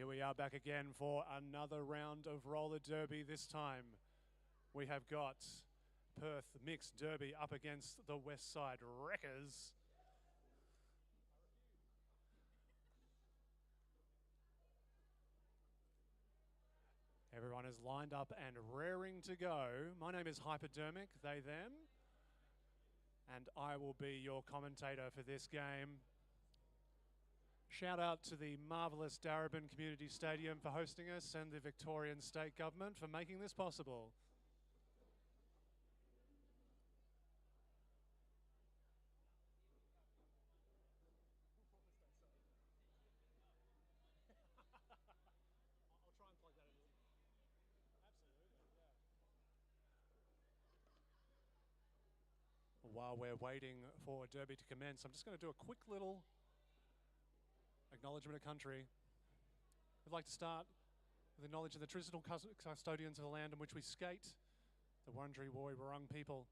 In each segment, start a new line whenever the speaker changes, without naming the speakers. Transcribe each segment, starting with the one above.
Here we are back again for another round of roller derby. This time we have got Perth Mixed Derby up against the Westside Wreckers. Everyone is lined up and raring to go. My name is Hypodermic, they, them, and I will be your commentator for this game. Shout out to the marvellous Darebin Community Stadium for hosting us and the Victorian State Government for making this possible.
I'll try and plug that in. Absolutely, yeah.
While we're waiting for Derby to commence, I'm just going to do a quick little acknowledgement of country. We'd like to start with the knowledge of the traditional custodians of the land on which we skate, the Wurundjeri Woi-wurrung people,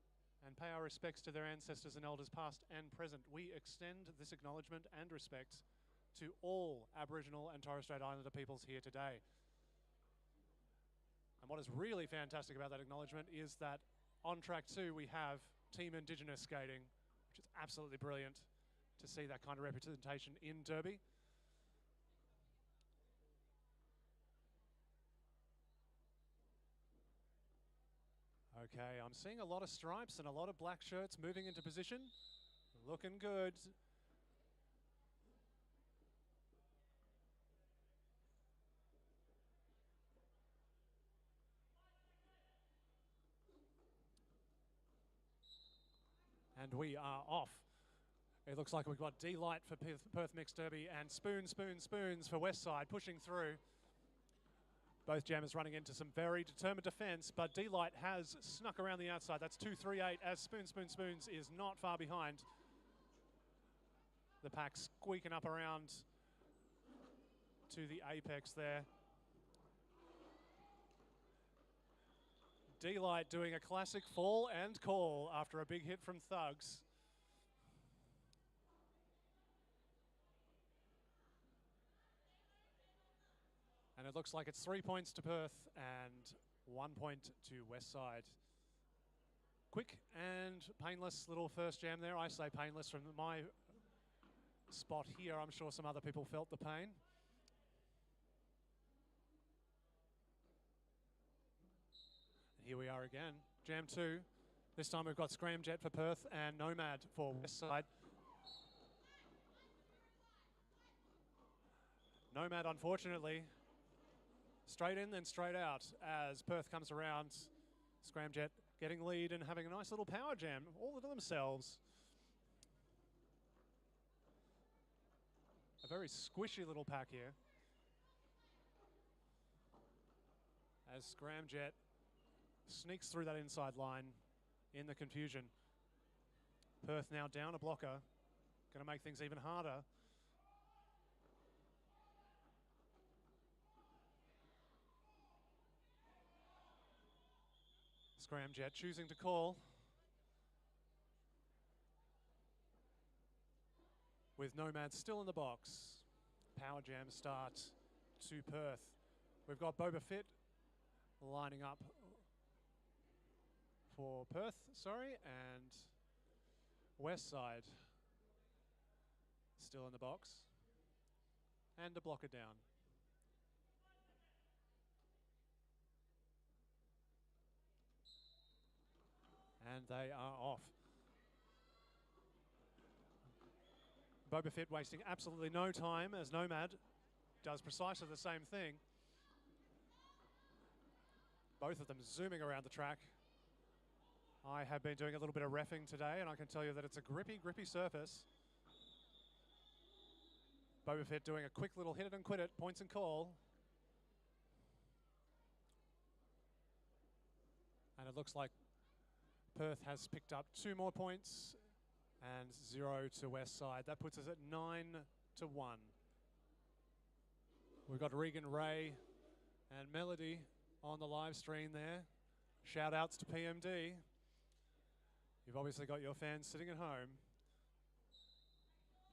and pay our respects to their ancestors and elders past and present. We extend this acknowledgement and respect to all Aboriginal and Torres Strait Islander peoples here today. And what is really fantastic about that acknowledgement is that on track 2 we have Team Indigenous skating, which is absolutely brilliant to see that kind of representation in Derby. Okay, I'm seeing a lot of stripes and a lot of black shirts moving into position. Looking good. And we are off. It looks like we've got D-Light for Perth Mixed Derby and Spoons for Westside pushing through. Both jammers running into some very determined defence, but D-Light has snuck around the outside. That's 2-3-8 as Spoons is not far behind. The pack squeaking up around to the apex there. D-Light doing a classic fall and call after a big hit from Thugs. And it looks like it's 3 points to Perth and 1 point to Westside. Quick and painless little first jam there. I say painless from my spot here. I'm sure some other people felt the pain. And here we are again. Jam 2. This time we've got Scramjet for Perth and Nomad for Westside. Nomad, unfortunately, straight in, then straight out as Perth comes around. Scramjet getting lead and having a nice little power jam all to themselves. A very squishy little pack here. As Scramjet sneaks through that inside line in the confusion. Perth now down a blocker. Going to make things even harder. Scramjet choosing to call. With Nomad still in the box. Power jam start to Perth. We've got Boba Fett lining up for Perth, and Westside still in the box. And a blocker down. And they are off. Boba Fett wasting absolutely no time as Nomad does precisely the same thing. Both of them zooming around the track. I have been doing a little bit of reffing today and I can tell you that it's a grippy surface. Boba Fett doing a quick little hit it and quit it, points and call. And it looks like Perth has picked up 2 more points and 0 to Westside. That puts us at 9-1. We've got Regan Ray and Melody on the live stream there. Shout outs to PMD. You've obviously got your fans sitting at home.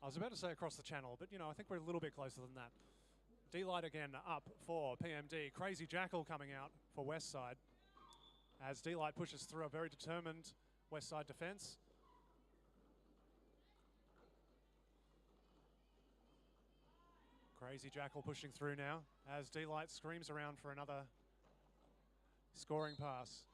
I was about to say across the channel, but you know, I think we're a little bit closer than that. D-Light again up for PMD. Crazy Jackal coming out for Westside as D-Light pushes through a very determined Westside defence. Crazy Jackal pushing through now as D-Light screams around for another scoring pass.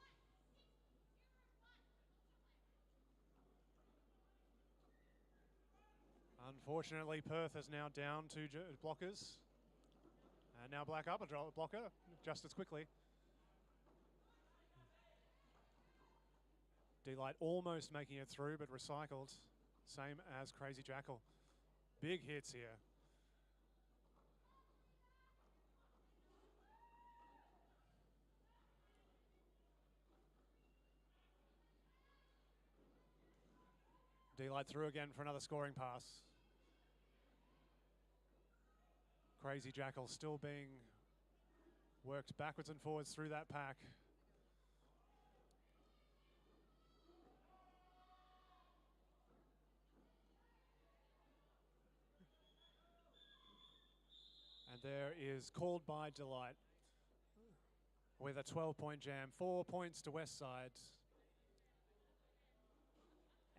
Unfortunately, Perth is now down 2 blockers. And now Black up a blocker just as quickly. D-Light almost making it through, but recycled. Same as Crazy Jackal. Big hits here. D-Light through again for another scoring pass. Crazy Jackal still being worked backwards and forwards through that pack. And there is called by D-Light with a 12-point jam. 4 points to Westside.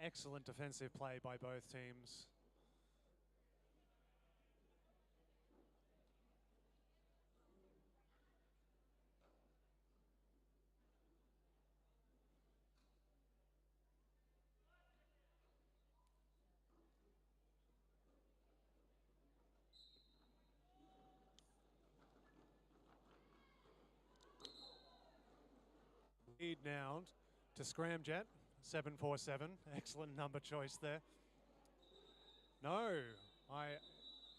Excellent defensive play by both teams. Lead now to Scramjet, 747. Excellent number choice there. No, I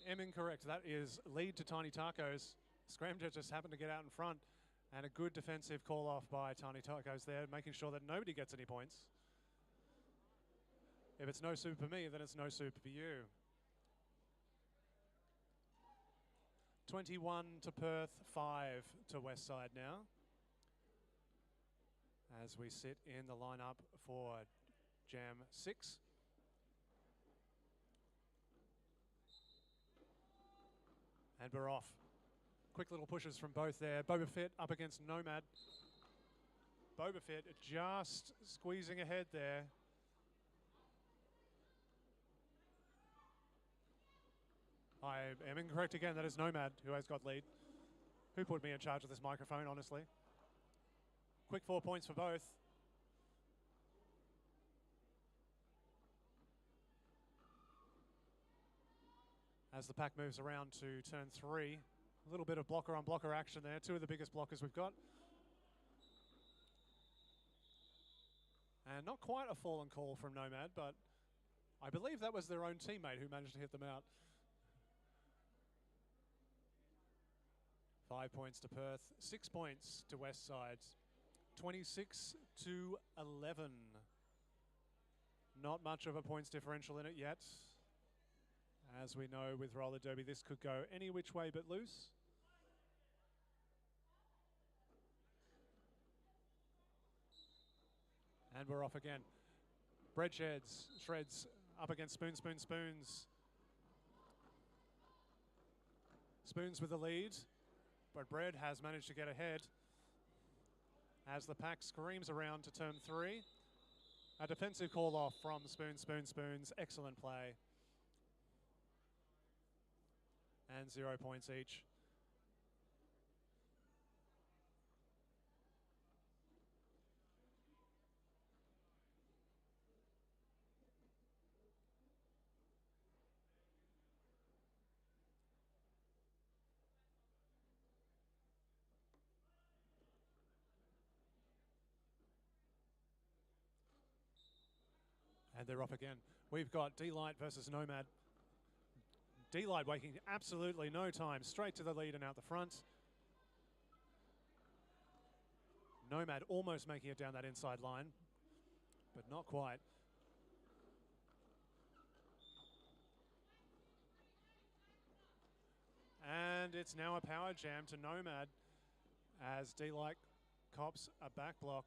am incorrect. That is lead to Tiny Tacos. Scramjet just happened to get out in front, and a good defensive call off by Tiny Tacos there, making sure that nobody gets any points. If it's no soup for me, then it's no soup for you. 21 to Perth, 5 to Westside now, as we sit in the lineup for Jam 6. And we're off. Quick little pushes from both there. Boba Fett up against Nomad. Boba Fett just squeezing ahead there. I am incorrect again. That is Nomad who has got lead. Who put me in charge of this microphone, honestly? Quick 4 points for both. As the pack moves around to turn 3. A little bit of blocker on blocker action there. 2 of the biggest blockers we've got. And not quite a fallen call from Nomad, but I believe that was their own teammate who managed to hit them out. 5 points to Perth, 6 points to Westside. 26 to 11. Not much of a points differential in it yet. As we know with roller derby, this could go any which way but loose. And we're off again. Bread Shreds up against Spoons. Spoons with the lead, but Bread has managed to get ahead. As the pack screams around to turn 3. A defensive call off from Spoons. Excellent play. And 0 points each. And they're off again. We've got D-Light versus Nomad. D-Light waking absolutely no time. Straight to the lead and out the front. Nomad almost making it down that inside line, but not quite. And it's now a power jam to Nomad as D-Light cops a back block.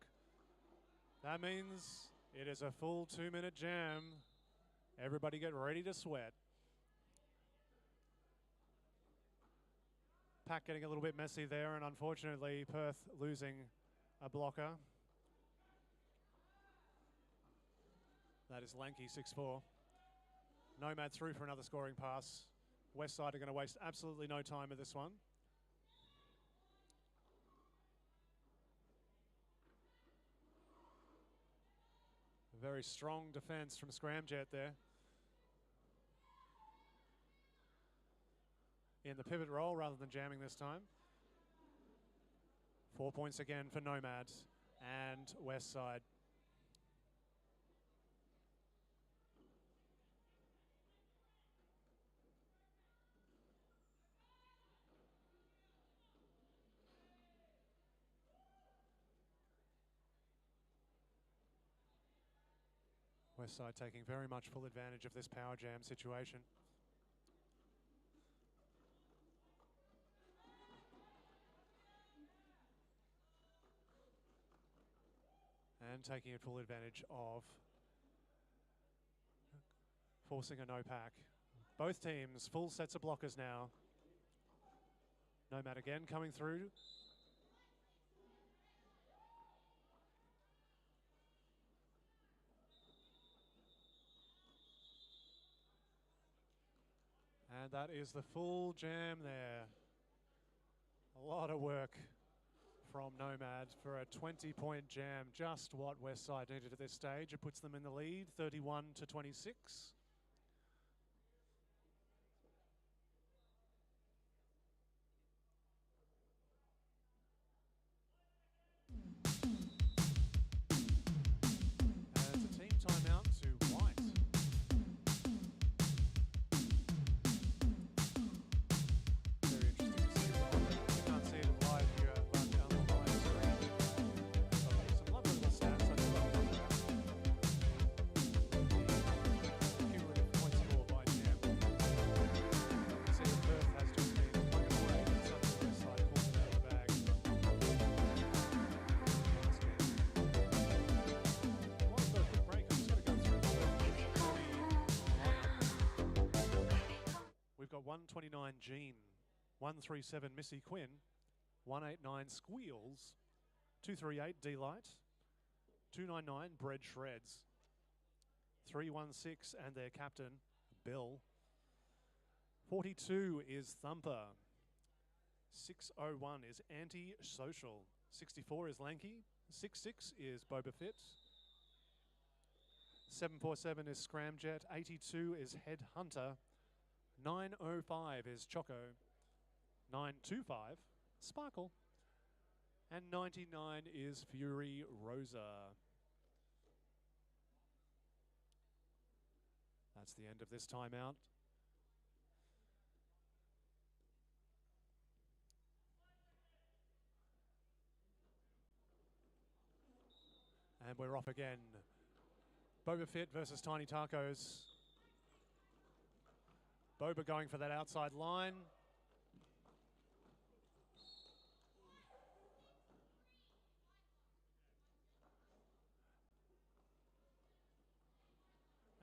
That means it is a full 2-minute jam. Everybody get ready to sweat. Pack getting a little bit messy there, and unfortunately Perth losing a blocker. That is Lanky, 6'4". Nomad through for another scoring pass. Westside are going to waste absolutely no time with this one. A very strong defence from Scramjet there. In the pivot role rather than jamming this time. 4 points again for Nomad and Westside. Westside taking very much full advantage of this power jam situation. And taking full advantage of forcing a no pack. Both teams full sets of blockers now. Nomad again coming through. And that is the full jam there. A lot of work from Nomad for a 20-point jam. Just what Westside needed at this stage. It puts them in the lead, 31-26. And it's a team timeout to White. Very interesting to see. You can't see it live here, but on the live stream, some lovely little stats. I just love cumulative point score by jam. See that Perth has just been plugged away, and suddenly Westside pulls it out of the bag. While we've got a quick break, I'm just going to go through the lineup. We've got 129 Jean, 137 Missy Quinn, 189 Squeals, 238 D-Light, 299 Bread Shreds, 316 and their captain, Bill. 42 is Thumper. 601 is Anti-Social. 64 is Lanky. 66 is Boba Fett. 747 is Scramjet. 82 is Headhunter. 905 is Choco. 925, Sparkle. And 99 is Fury Rosa. That's the end of this timeout. And we're off again. Boba Fett versus Tiny Tacos. Boba going for that outside line.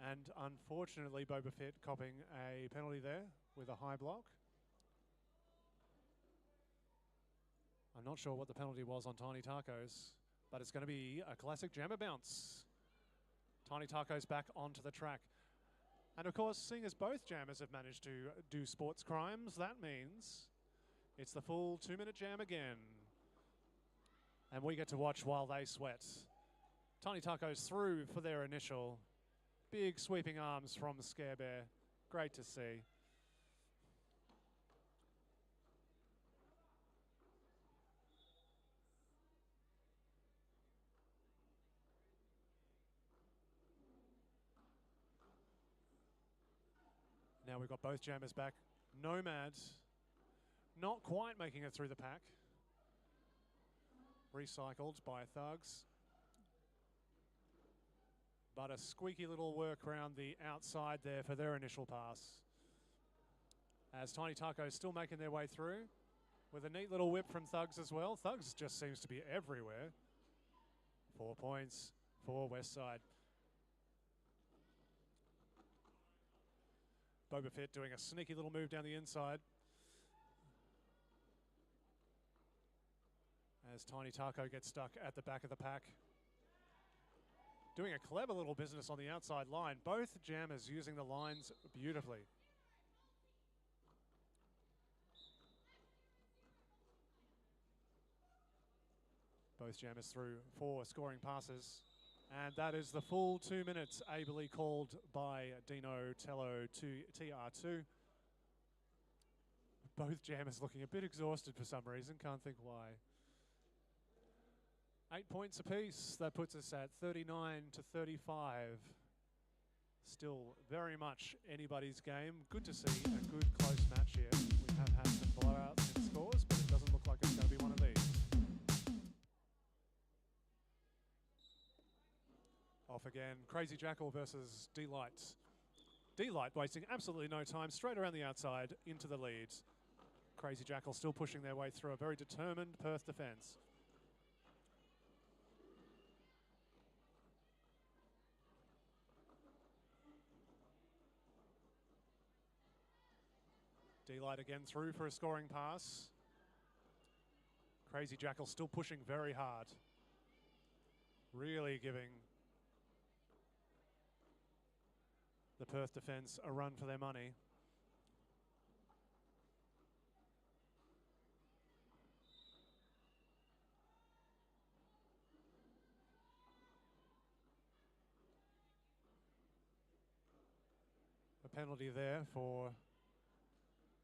And unfortunately, Boba Fett copping a penalty there with a high block. I'm not sure what the penalty was on Tiny Tacos, but it's going to be a classic jammer bounce. Tiny Tacos back onto the track. And of course, seeing as both jammers have managed to do sports crimes, that means it's the full 2-minute jam again. And we get to watch while they sweat. Tiny Tacos through for their initial. Big sweeping arms from Scare Bear. Great to see. Now we've got both jammers back. Nomad not quite making it through the pack. Recycled by Thugs. But a squeaky little work around the outside there for their initial pass. As Tiny Tacos still making their way through with a neat little whip from Thugs as well. Thugs just seems to be everywhere. 4 points for Westside. Boba Fett doing a sneaky little move down the inside. as Tiny Taco gets stuck at the back of the pack. Doing a clever little business on the outside line. Both jammers using the lines beautifully. Both jammers through 4 scoring passes. And that is the full 2 minutes ably called by Dino Tello to TR2. Both jammers looking a bit exhausted for some reason, can't think why. 8 points apiece, that puts us at 39 to 35. Still very much anybody's game. Good to see a good close match here. We have had some blowouts in scores, but it doesn't look like it's going to be one of these. Off again, Crazy Jackal versus D-Light. D-Light wasting absolutely no time, straight around the outside into the lead. Crazy Jackal still pushing their way through a very determined Perth defence. D-Light again through for a scoring pass. Crazy Jackal still pushing very hard. Really giving the Perth defence a run for their money. A penalty there for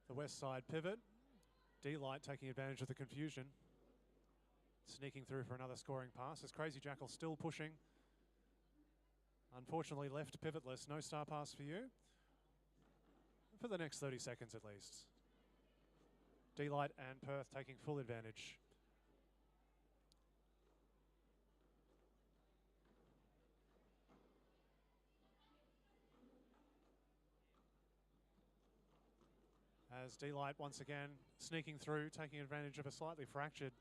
the Westside pivot. D-Light taking advantage of the confusion. Sneaking through for another scoring pass as Crazy Jackal still pushing. Unfortunately left pivotless, no star pass for you. For the next 30 seconds at least. D-Light and Perth taking full advantage. As D-Light once again sneaking through, taking advantage of a slightly fractured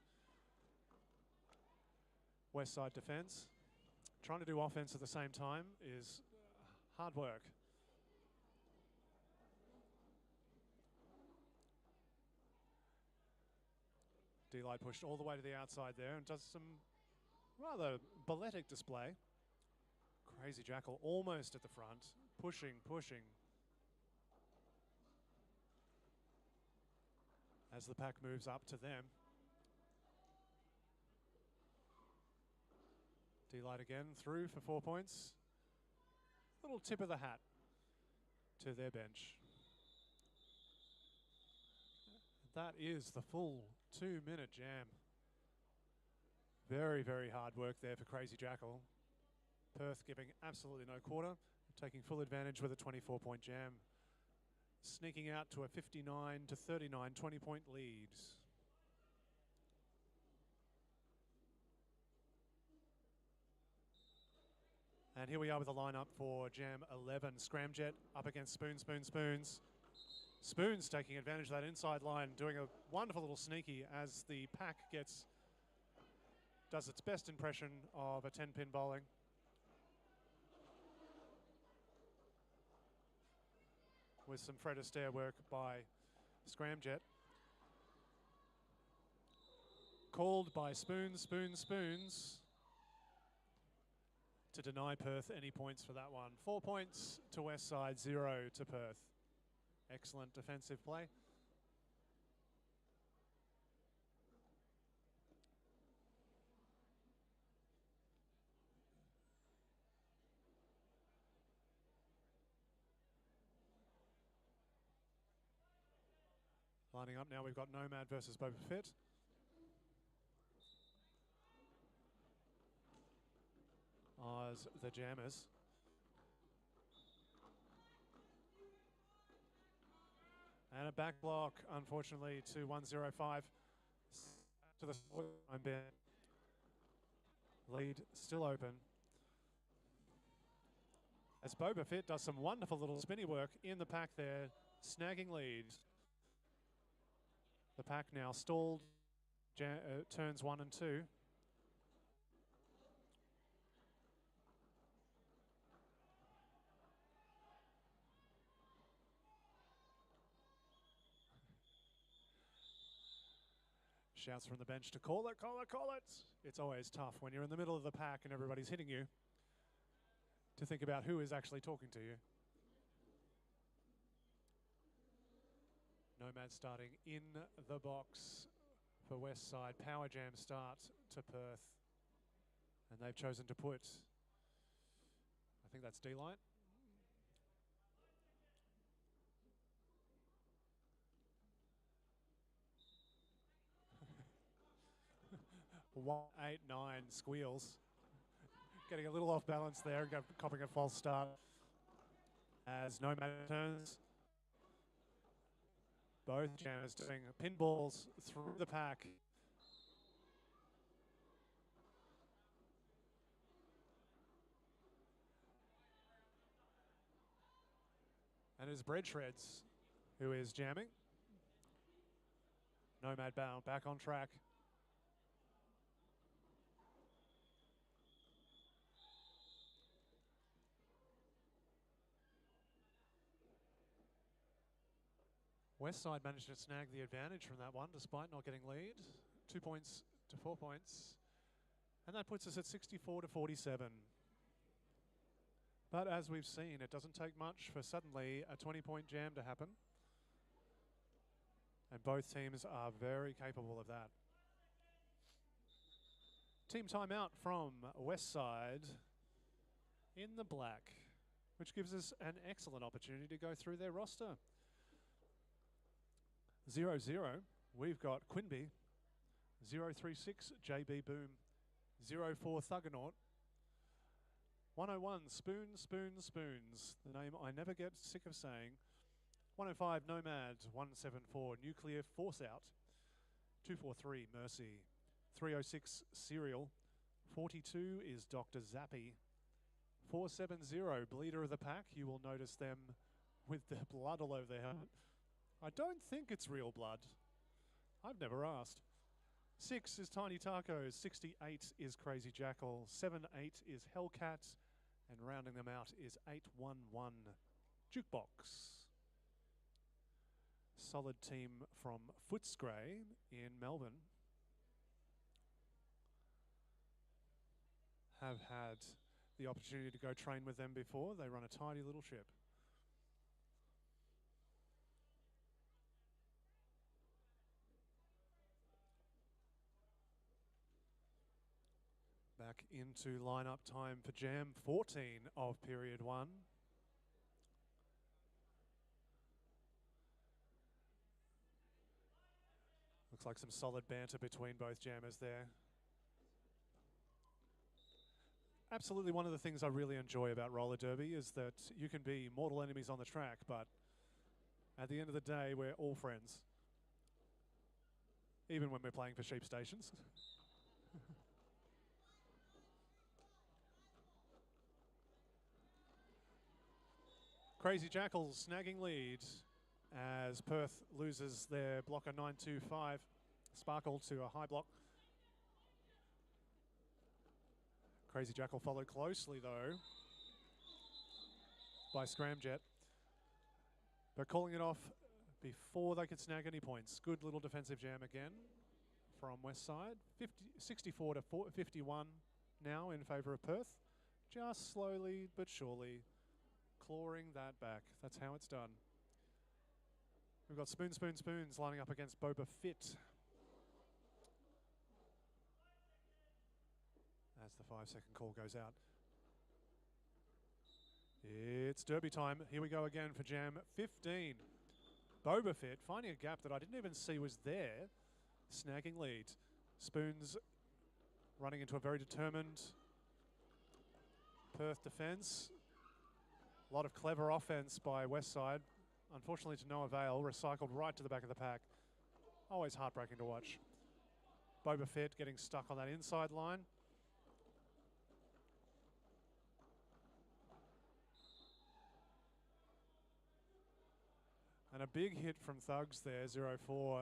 Westside defence. Trying to do offense at the same time is hard work. D-Light pushed all the way to the outside there and does some rather balletic display. Crazy Jackal almost at the front, pushing. As the pack moves up to them. D-Light again through for 4 points. Little tip of the hat to their bench. That is the full 2 minute jam. Very, very hard work there for Crazy Jackal. Perth giving absolutely no quarter, taking full advantage with a 24-point jam. Sneaking out to a 59 to 39 20-point lead. And here we are with the lineup for Jam 11. Scramjet up against Spoons. Spoons taking advantage of that inside line, doing a wonderful little sneaky as the pack does its best impression of a 10-pin bowling. With some Fred Astaire work by Scramjet. Called by Spoons to deny Perth any points for that one. 4 points to Westside, 0 to Perth. Excellent defensive play. Lining up now, we've got Nomad versus Boba Fett. As the jammers. And a back block, unfortunately, to 105. To the time bin. Lead still open. As Boba Fett does some wonderful little spinny work in the pack there, snagging leads. The pack now stalled, turns 1 and 2. Shouts from the bench to call it, call it, call it. It's always tough when you're in the middle of the pack and everybody's hitting you to think about who is actually talking to you. Nomad starting in the box for Westside. Power Jam start to Perth. And they've chosen to put, I think that's D-Light. One, 8, 9 squeals. Getting a little off balance there, copping a false start as Nomad turns. Both jammers doing pinballs through the pack. And it's Bread Shreds who is jamming. Nomad bound back on track. Westside managed to snag the advantage from that one despite not getting lead. 2 points to 4 points. And that puts us at 64-47. But as we've seen, it doesn't take much for suddenly a 20-point jam to happen. And both teams are very capable of that. Team timeout from Westside in the black, which gives us an excellent opportunity to go through their roster. 0-0, we've got Quinby. 036, JB Boom. 04, Thugonaut. 101, Spoon, Spoon, Spoons. The name I never get sick of saying. 105, Nomad. 174, Nuclear Force Out. 243, Mercy. 306, Serial. 42 is Dr. Zappy. 470, Bleeder of the Pack. You will notice them with the blood all over their helmet. I don't think it's real blood. I've never asked. 6 is Tiny Tacos. 68 is Crazy Jackal. 78 is Hellcat. And rounding them out is 811 Jukebox. Solid team from Footscray in Melbourne. Have had the opportunity to go train with them before. They run a tidy little ship. Back into lineup time for Jam 14 of period 1. Looks like some solid banter between both jammers there. Absolutely one of the things I really enjoy about roller derby is that you can be mortal enemies on the track, but at the end of the day, we're all friends. Even when we're playing for sheep stations. Crazy Jackals snagging lead as Perth loses their blocker 925. Sparkle to a high block. Crazy Jackal followed closely though by Scramjet. But calling it off before they could snag any points. Good little defensive jam again from Westside. 64-51 now in favour of Perth. Just slowly but surely clawing that back. That's how it's done. We've got Spoon, Spoon, Spoons lining up against Boba Fit. As the 5-second call goes out. It's derby time. Here we go again for Jam 15. Boba Fit finding a gap that I didn't even see was there. Snagging lead. Spoons running into a very determined Perth defence. A lot of clever offense by Westside. Unfortunately to no avail. Recycled right to the back of the pack. Always heartbreaking to watch. Boba Fett getting stuck on that inside line. And a big hit from Thugs there, 0-4.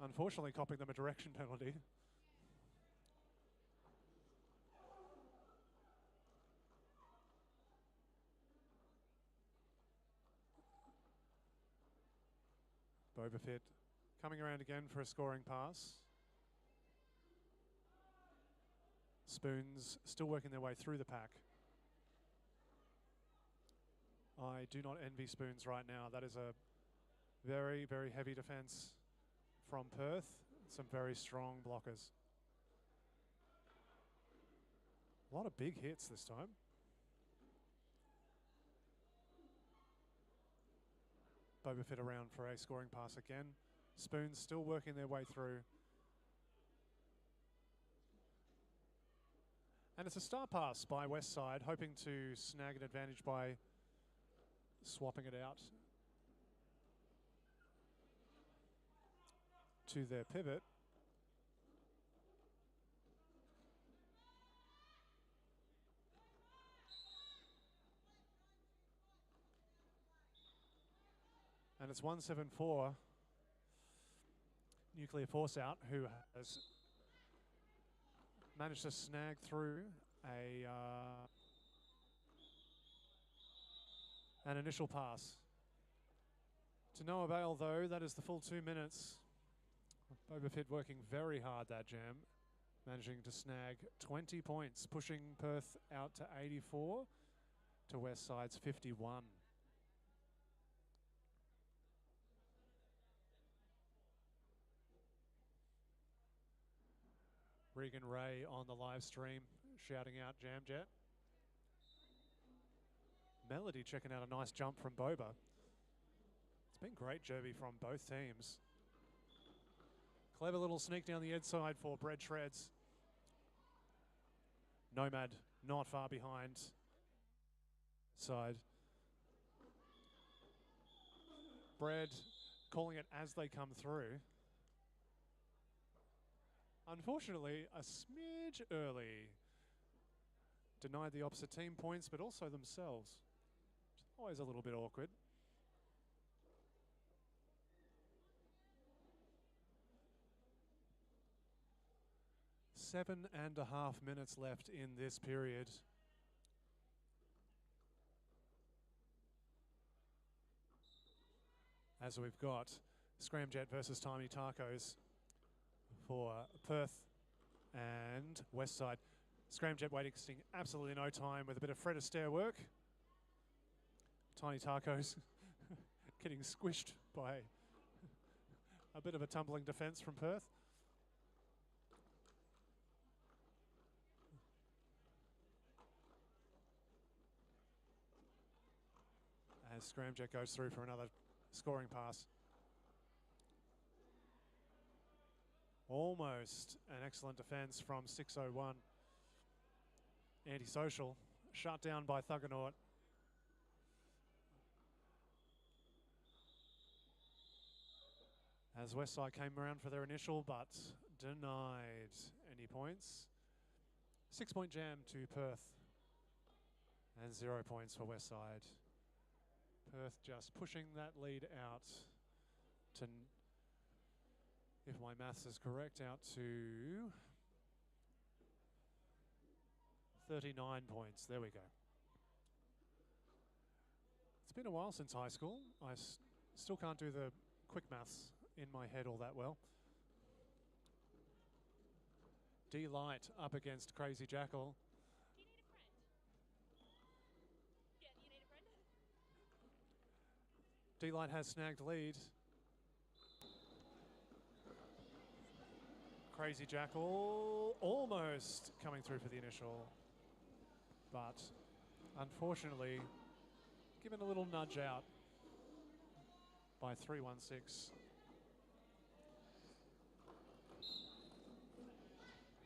Unfortunately copping them a direction penalty. Boba Fett Coming around again for a scoring pass. Spoons still working their way through the pack. I do not envy Spoons right now. That is a very, very heavy defence from Perth. Some very strong blockers. A lot of big hits this time. Boba Fett around for a scoring pass again. Spoons still working their way through. And it's a star pass by Westside, hoping to snag an advantage by swapping it out to their pivot. And it's 174. Nuclear Force out, who has managed to snag through an initial pass. To no avail though, that is the full 2 minutes. Boba Fett working very hard that jam, managing to snag 20 points, pushing Perth out to 84 to Westside's 51. Regan Ray on the live stream shouting out Jam Jet. Melody checking out a nice jump from Boba. It's been great derby from both teams. Clever little sneak down the inside for Bread Shreds. Nomad not far behind. Side. Bread calling it as they come through. Unfortunately, a smidge early. Denied the opposite team points, but also themselves. Always a little bit awkward. Seven and a half minutes left in this period. As we've got Scramjet versus Tiny Tacos for Perth and Westside. Scramjet wasting absolutely no time with a bit of Fred Astaire work. Tiny Tacos getting squished by a bit of a tumbling defence from Perth. As Scramjet goes through for another scoring pass. Almost an excellent defence from 601. Antisocial, shut down by Thugganaut. As Westside came around for their initial, but denied any points. 6-point jam to Perth. And 0 points for Westside. Perth just pushing that lead out to, if my maths is correct, out to 39 points. There we go. It's been a while since high school. I still can't do the quick maths in my head all that well. D-Light up against Crazy Jackal.
Do you need a friend? Yeah, do you need a friend?
D-Light has snagged lead. Crazy Jackal almost coming through for the initial, but unfortunately given a little nudge out by 316.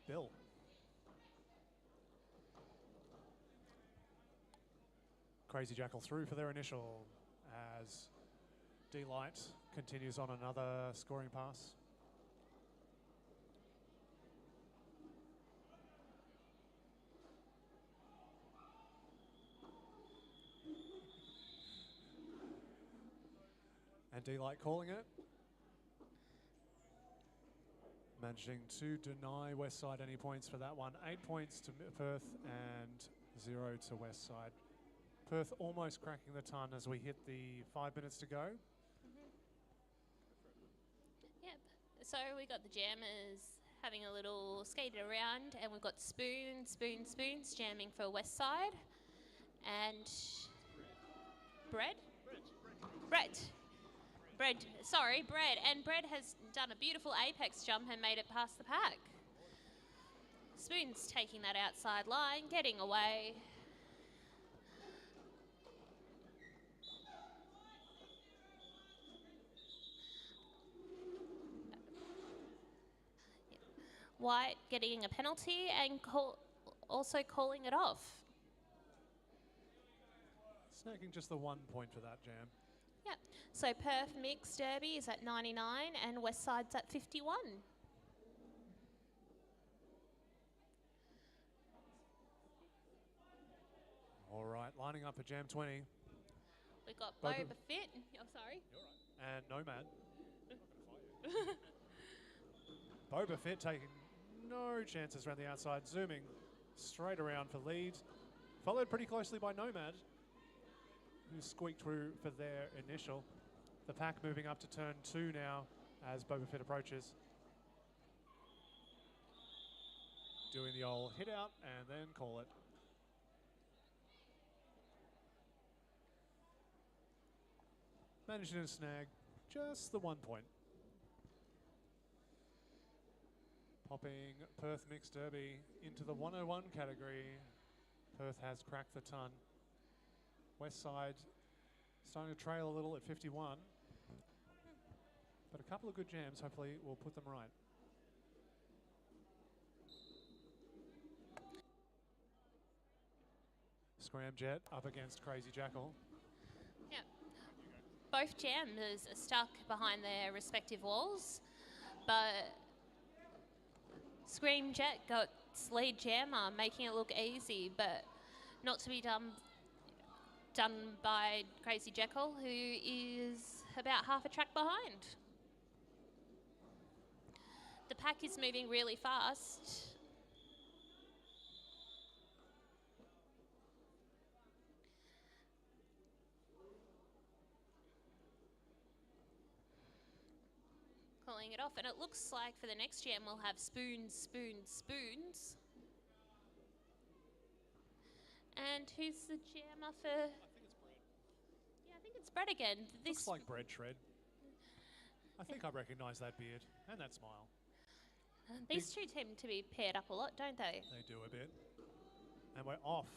Bill. Crazy Jackal through for their initial as D-Light continues on another scoring pass. And D-Light calling it. Managing to deny Westside any points for that one. 8 points to Perth and 0 to Westside. Perth almost cracking the ton as we hit the 5 minutes to go.
Yeah, So we got the jammers having a little skate around, and we've got Spoons jamming for Westside, and Bread. Bread. And Bread has done a beautiful apex jump and made it past the pack. Spoons taking that outside line, getting away. White getting a penalty and also calling it off.
Snagging just the 1 point for that jam.
Yep. So Perth Mixed Derby is at 99 and Westside's at 51.
All right, lining up for Jam 20.
We've got Boba Fit. Oh, sorry.
You're right. And Nomad. Boba Fit taking no chances around the outside, zooming straight around for lead. Followed pretty closely by Nomad, who squeaked through for their initial. The pack moving up to turn 2 now as Boba Fit approaches. Doing the old hit out and then call it. Managing to snag just the 1 point. Popping Perth Mixed Derby into the 101 category. Perth has cracked the ton. Westside starting to trail a little at 51. But a couple of good jams hopefully will put them right. Scramjet up against Crazy Jackal.
Yep. Both jammers are stuck behind their respective walls, but Screamjet got lead jammer, making it look easy, but not to be done by Crazy Jackal, who is about half a track behind. The pack is moving really fast. Calling it off, and it looks like for the next jam we'll have Spoons. And who's the jammer for?
I think it's Bread.
Yeah, I think it's Bread again.
Looks like Bread Shred. I think I recognise that beard and that smile.
These two tend to be paired up a lot, don't they?
They do a bit. And we're off.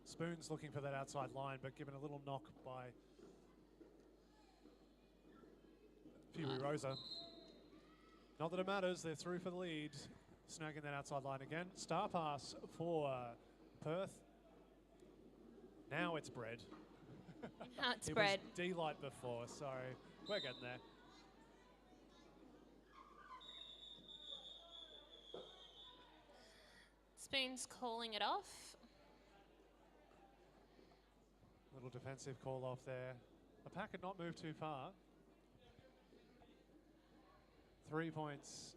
Spoons looking for that outside line, but given a little knock by Phoebe Rosa. Not that it matters, they're through for the lead. Snagging that outside line again. Star pass for Perth. Now it's Bread.
Now it's
it
Bread.
was D-Light before, so we're getting there.
Spoons calling it off.
Little defensive call off there. The pack had not moved too far. 3 points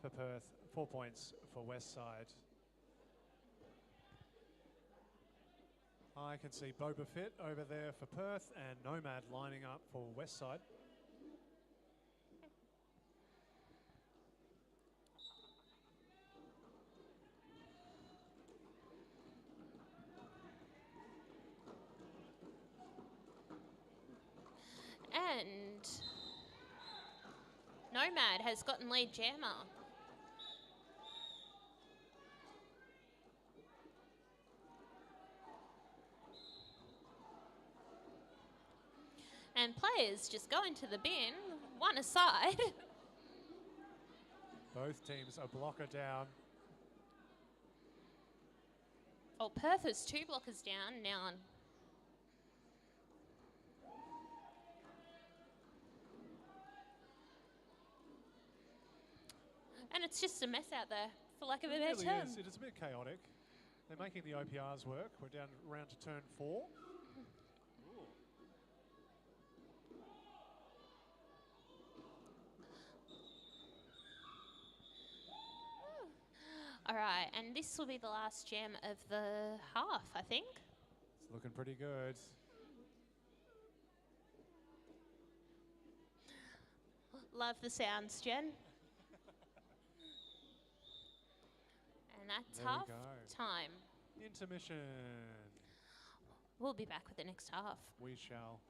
for Perth, 4 points for Westside. I can see Boba Fit over there for Perth and Nomad lining up for Westside.
And Nomad has gotten lead jammer. And players just going to the bin, one aside.
Both teams a blocker down.
Oh, Perth is 2 blockers down now. And it's just a mess out there, for lack of a better term.
It is a bit chaotic. They're making the OPRs work. We're down around to turn 4.
All right, and this will be the last jam of the half, I think.
It's looking pretty good.
Love the sounds, Jen. And that's
There we
half
go.
time.
Intermission.
We'll be back with the next half.
We shall.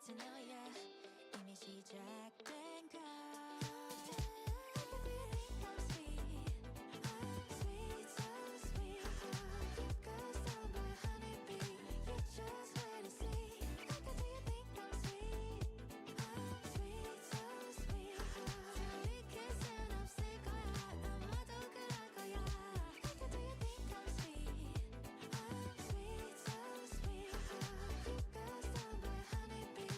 to know ya. 이미 시작된 걸. Honey bee.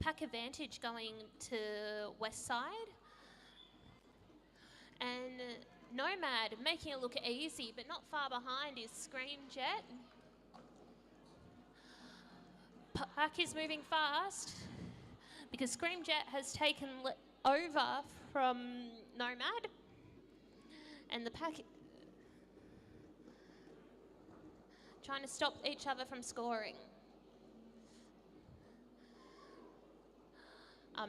pack advantage going to Westside. And Nomad making it look easy, but not far behind is Screamjet. Pack is moving fast because Screamjet has taken over from Nomad. And the pack trying to stop each other from scoring.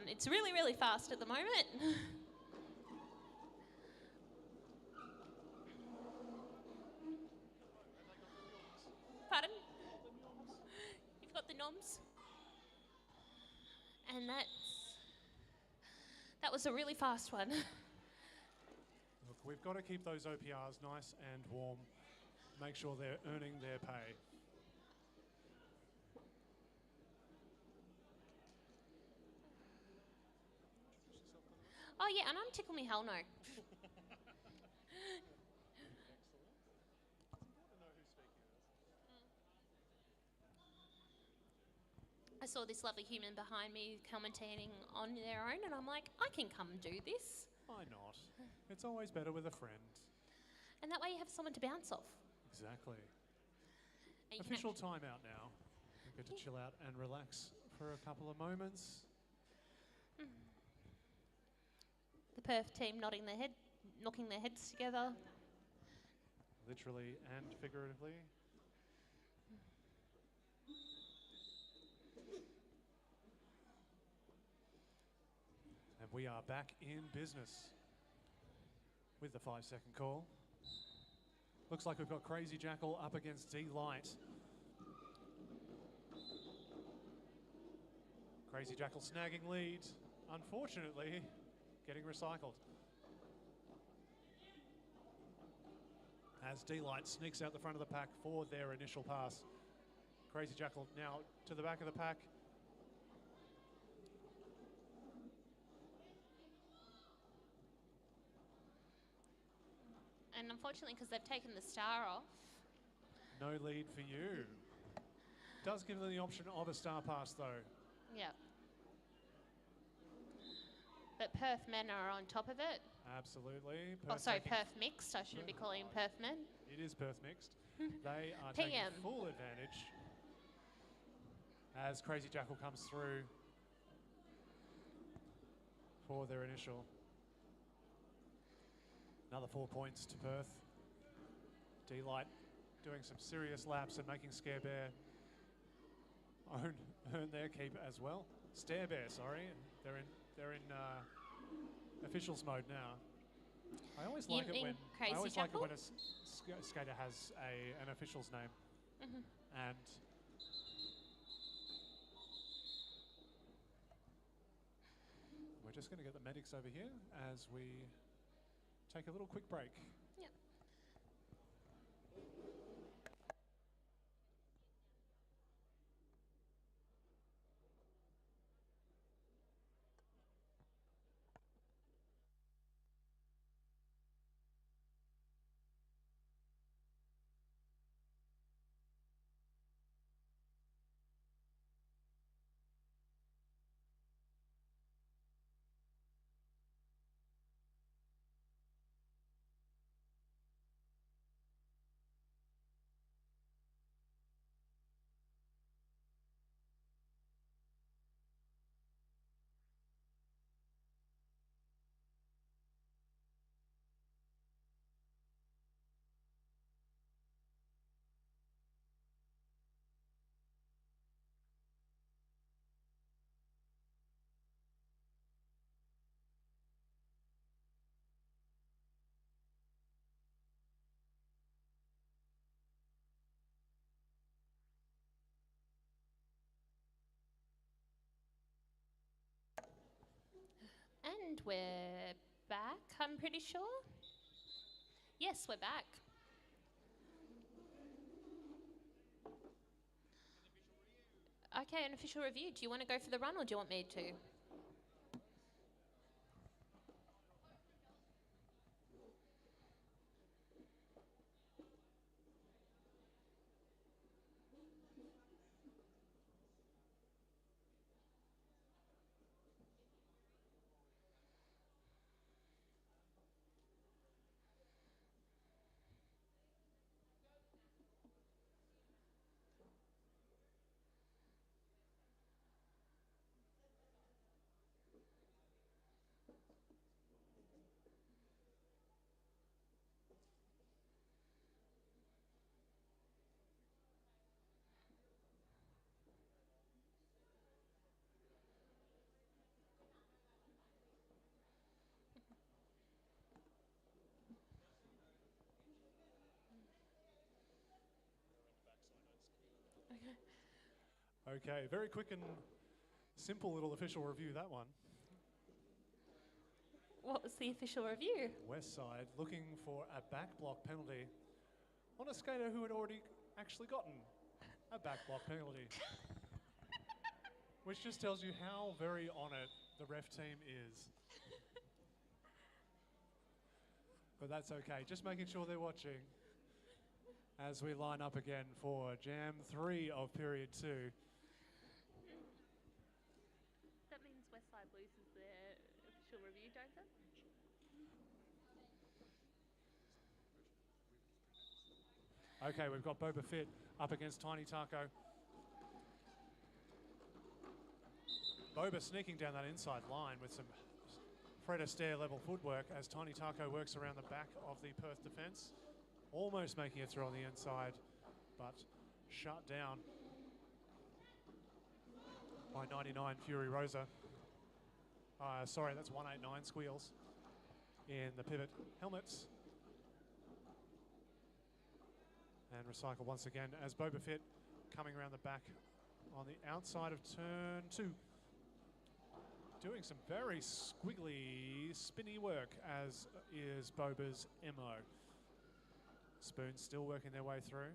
It's really, really fast at the moment. Pardon? You've got the noms? And that was a really fast one.
Look, we've got to keep those OPRs nice and warm. Make sure they're earning their pay.
Oh yeah, and I'm Tickle Me Hell No. I saw this lovely human behind me commentating on their own, and I'm like, I can come do this.
Why not? It's always better with a friend.
And that way you have someone to bounce off.
Exactly.
And you can
Official timeout now. We get to chill out and relax for a couple of moments.
The Perth team nodding their head, knocking their heads together.
Literally and figuratively. And we are back in business with the 5-second call. Looks like we've got Crazy Jackal up against D-Light. Crazy Jackal snagging lead, unfortunately, getting recycled. As D-Light sneaks out the front of the pack for their initial pass. Crazy Jackal now to the back of the pack.
And unfortunately, because they've taken the star off.
No lead for you. Does give them the option of a star pass though.
Yep. But Perth men are on top of it.
Absolutely.
Oh, sorry, Perth mixed. I shouldn't be calling Perth men.
It is Perth mixed. They are
PM.
taking full advantage as Crazy Jackal comes through for their initial. Another 4 points to Perth. D-Light doing some serious laps and making Scare Bear earn their keep as well. Stare Bear, sorry. They're in officials mode now. I always like it when a skater has an official's name. And we're just going to get the medics over here as we take a little quick break.
Yep. And we're back, I'm pretty sure. Yes, we're back. Okay, an official review. Do you want to go for the run or do you want me to?
Okay, very quick and simple little official review, that one.
What was the official review?
Westside looking for a back block penalty on a skater who had already actually gotten a back block penalty. Which just tells you how very on it the ref team is. But that's okay, just making sure they're watching as we line up again for Jam 3 of period 2.
That means Westside loses their official review, don't it?
Okay, we've got Boba Fett up against Tiny Taco. Boba sneaking down that inside line with some Fred Astaire level footwork as Tiny Taco works around the back of the Perth defence. Almost making it through on the inside, but shut down by 99 Fury Rosa. Sorry, that's 189 Squeals in the pivot helmets. And recycle once again as Boba Fett coming around the back on the outside of turn 2. Doing some very squiggly, spinny work, as is Boba's MO. Spoons still working their way through.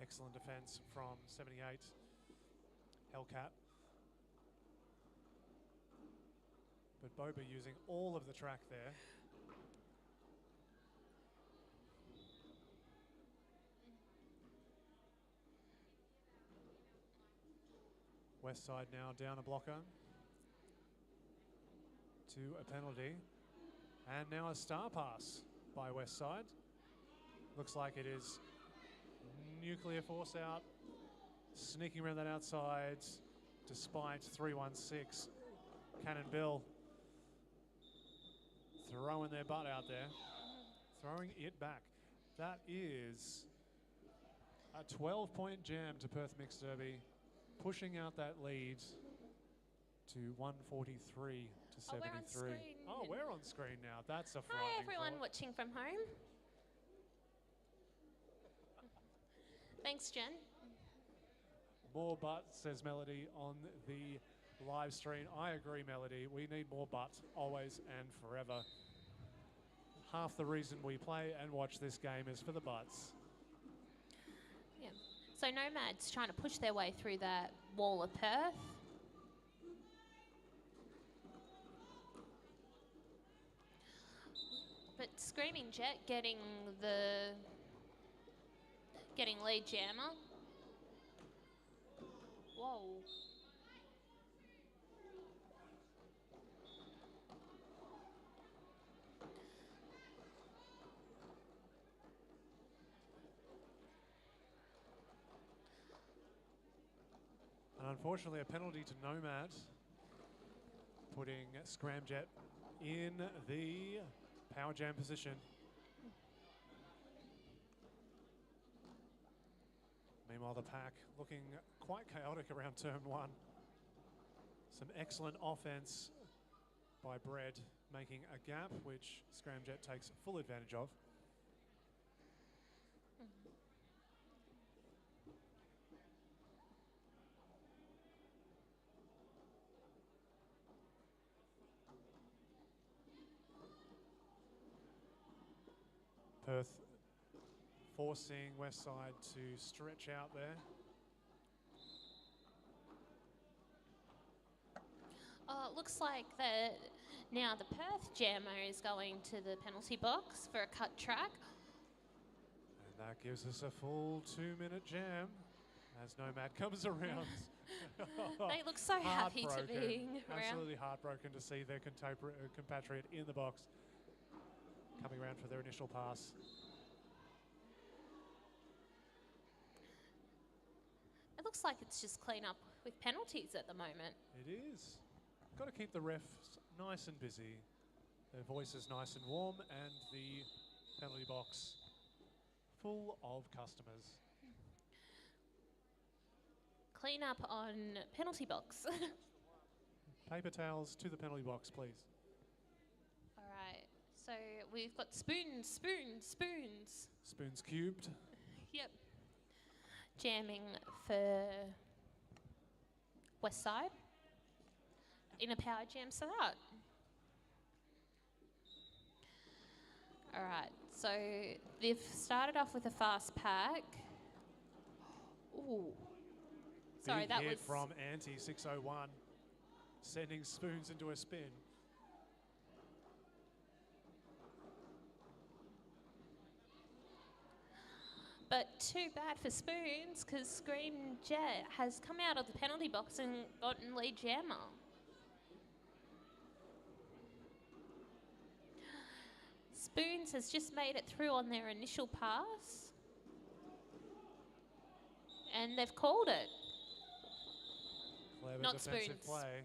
Excellent defense from 78 Hellcat. But Boba using all of the track there. Westside now down a blocker to a penalty. And now a star pass by Westside. Looks like it is nuclear force out. Sneaking around that outside despite 316. Cannon Bill throwing their butt out there. Throwing it back. That is a 12-point jam to Perth Mixed Derby. Pushing out that lead to 143 to 73.
We're on screen.
Oh, we're on screen now. That's a frightening
Hi everyone
thought.
watching from home. Thanks, Jen.
More butt, says Melody on the live stream. I agree, Melody. We need more butt, always and forever. Half the reason we play and watch this game is for the butts.
Yeah. So Nomad's trying to push their way through that wall of Perth. But Screaming Jet getting lead jammer. Whoa.
And unfortunately, a penalty to Nomad, putting Scramjet in the power jam position. Meanwhile, the pack looking quite chaotic around turn 1. Some excellent offense by Bread, making a gap, which Scramjet takes full advantage of. Perth forcing Westside to stretch out there.
Looks like now the Perth jammer is going to the penalty box for a cut track.
And that gives us a full 2-minute jam as Nomad comes around.
They look so happy to be around.
Absolutely heartbroken to see their compatriot in the box. Coming around for their initial pass.
It looks like it's just clean up with penalties at the moment.
It is. Got to keep the refs nice and busy. Their voices nice and warm and the penalty box full of customers.
Clean up on penalty box.
Paper towels to the penalty box, please.
we've got spoons, spoons, spoons.
Spoons cubed.
Yep. Jamming for Westside in a power jam setup. All right, so they've started off with a fast pack. Ooh. Sorry,
Big
that
hit
was
from Anti 601, sending spoons into a spin.
But too bad for Spoons, because Scream Jet has come out of the penalty box and gotten lead jammer. Spoons has just made it through on their initial pass. And they've called it.
Clever
Not
defensive
Spoons.
play.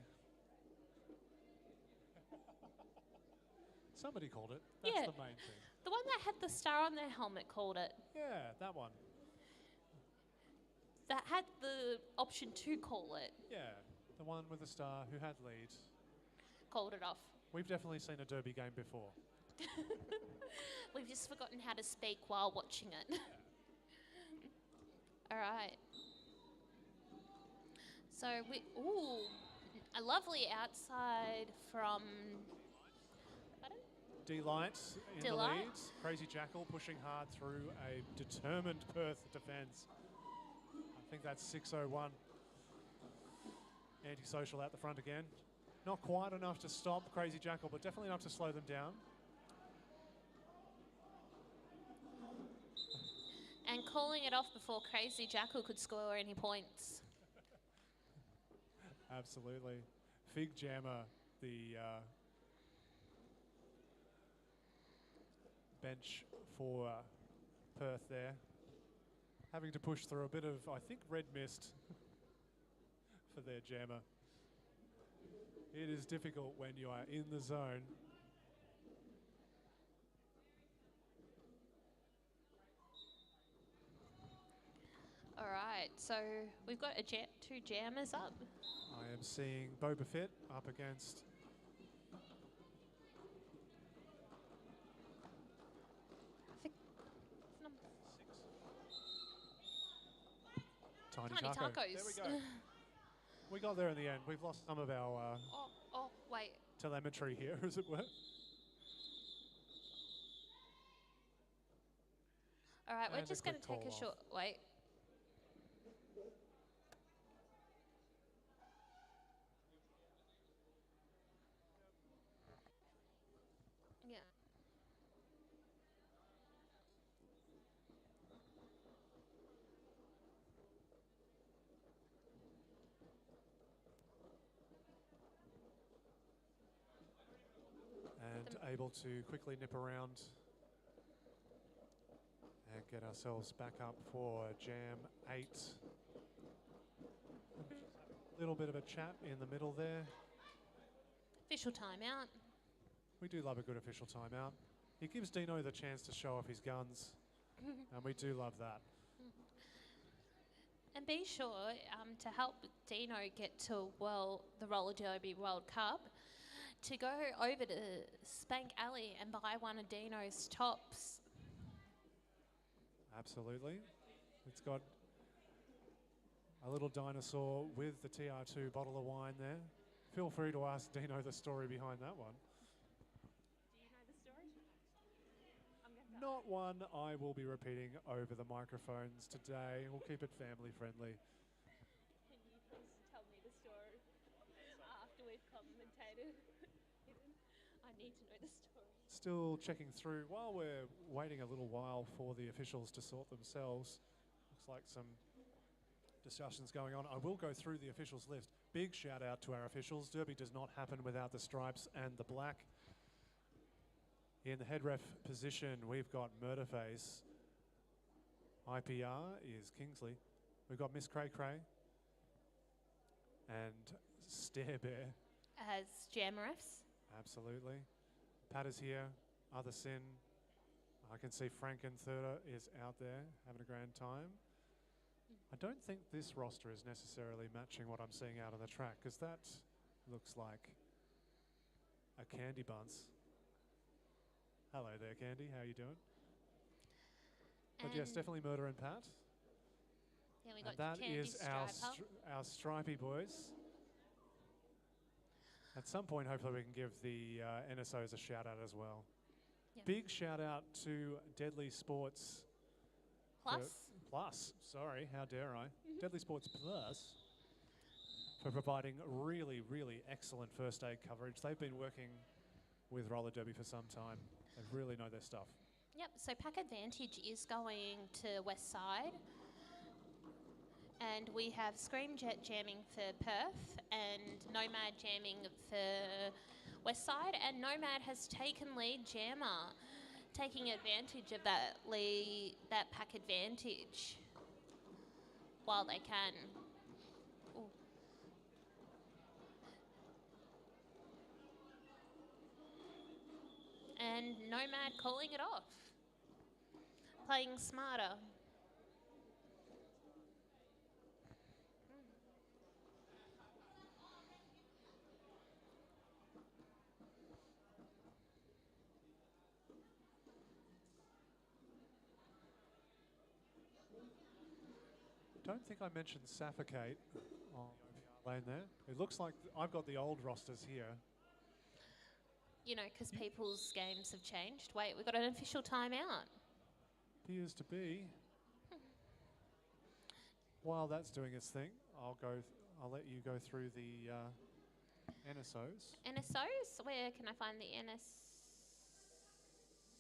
Somebody called it. That's
Yeah.
the main thing.
The one that had the star on their helmet called it.
Yeah, that one.
That had the option to call it.
Yeah, the one with the star who had lead.
Called it off.
We've definitely seen a derby game before.
We've just forgotten how to speak while watching it. All right. So a lovely outside from. Pardon?
D-Light in the
D-Light.
lead. Crazy Jackal pushing hard through a determined Perth defence. I think that's 601. Antisocial out the front again. Not quite enough to stop Crazy Jackal, but definitely enough to slow them down.
And calling it off before Crazy Jackal could score any points.
Absolutely. Fig Jammer, the bench for Perth there. Having to push through a bit of, I think, red mist for their jammer. It is difficult when you are in the zone.
All right, so we've got two jammers up.
I am seeing Boba Fett up against Tiny
Tiny
Taco.
Tacos.
There we go. We got there in the end. We've lost some of our
Wait.
telemetry here, as it were.
All right, we're
And a
just going to
quick
take a
call
short wait. Yeah.
And able to quickly nip around and get ourselves back up for Jam 8. A little bit of a chat in the middle there.
Official timeout.
We do love a good official timeout. He gives Dino the chance to show off his guns, and we do love that.
And be sure to help Dino get to the Roller Derby World Cup, to go over to Spank Alley and buy one of Dino's tops.
Absolutely. It's got a little dinosaur with the TR2 bottle of wine there. Feel free to ask Dino the story behind that one.
Do you know the story?
Not one I will be repeating over the microphones today. We'll keep it family friendly.
Can you please tell me the story after we've commentated? I need to know the story.
Still checking through while we're waiting a little while for the officials to sort themselves. Looks like some discussions going on. I will go through the officials list. Big shout out to our officials. Derby does not happen without the stripes and the black. In the head ref position, we've got Murderface. IPR is Kingsley. We've got Miss Cray Cray and Stare Bear.
As Jam refs.
Absolutely. Pat is here. Other Sin. I can see Frankenthurter is out there having a grand time. I don't think this roster is necessarily matching what I'm seeing out on the track, because that looks like a candy buns. Hello there, Candy. How you doing? But yes, definitely Murder and Pat.
Yeah, we
And
got
that
Candy
is our,
Striper.
our stripey boys. At some point, hopefully, we can give the NSOs a shout out as well.
Yep.
Big shout out to Deadly Sports Plus. Sorry, how dare I? Deadly Sports Plus for providing really, really excellent first aid coverage. They've been working with roller derby for some time. They really know their stuff.
Yep, so Pack Advantage is going to Westside. And we have Scream Jet jamming for Perth and Nomad jamming for Westside. And Nomad has taken lead jammer, taking advantage of that pack advantage while they can. Ooh. And Nomad calling it off, playing smarter.
Don't think I mentioned Suffocate on the lane there. It looks like I've got the old rosters here.
You know, because people's games have changed. Wait, we've got an official timeout.
Appears to be. While that's doing its thing, I'll let you go through the NSOs.
NSOs? Where can I find the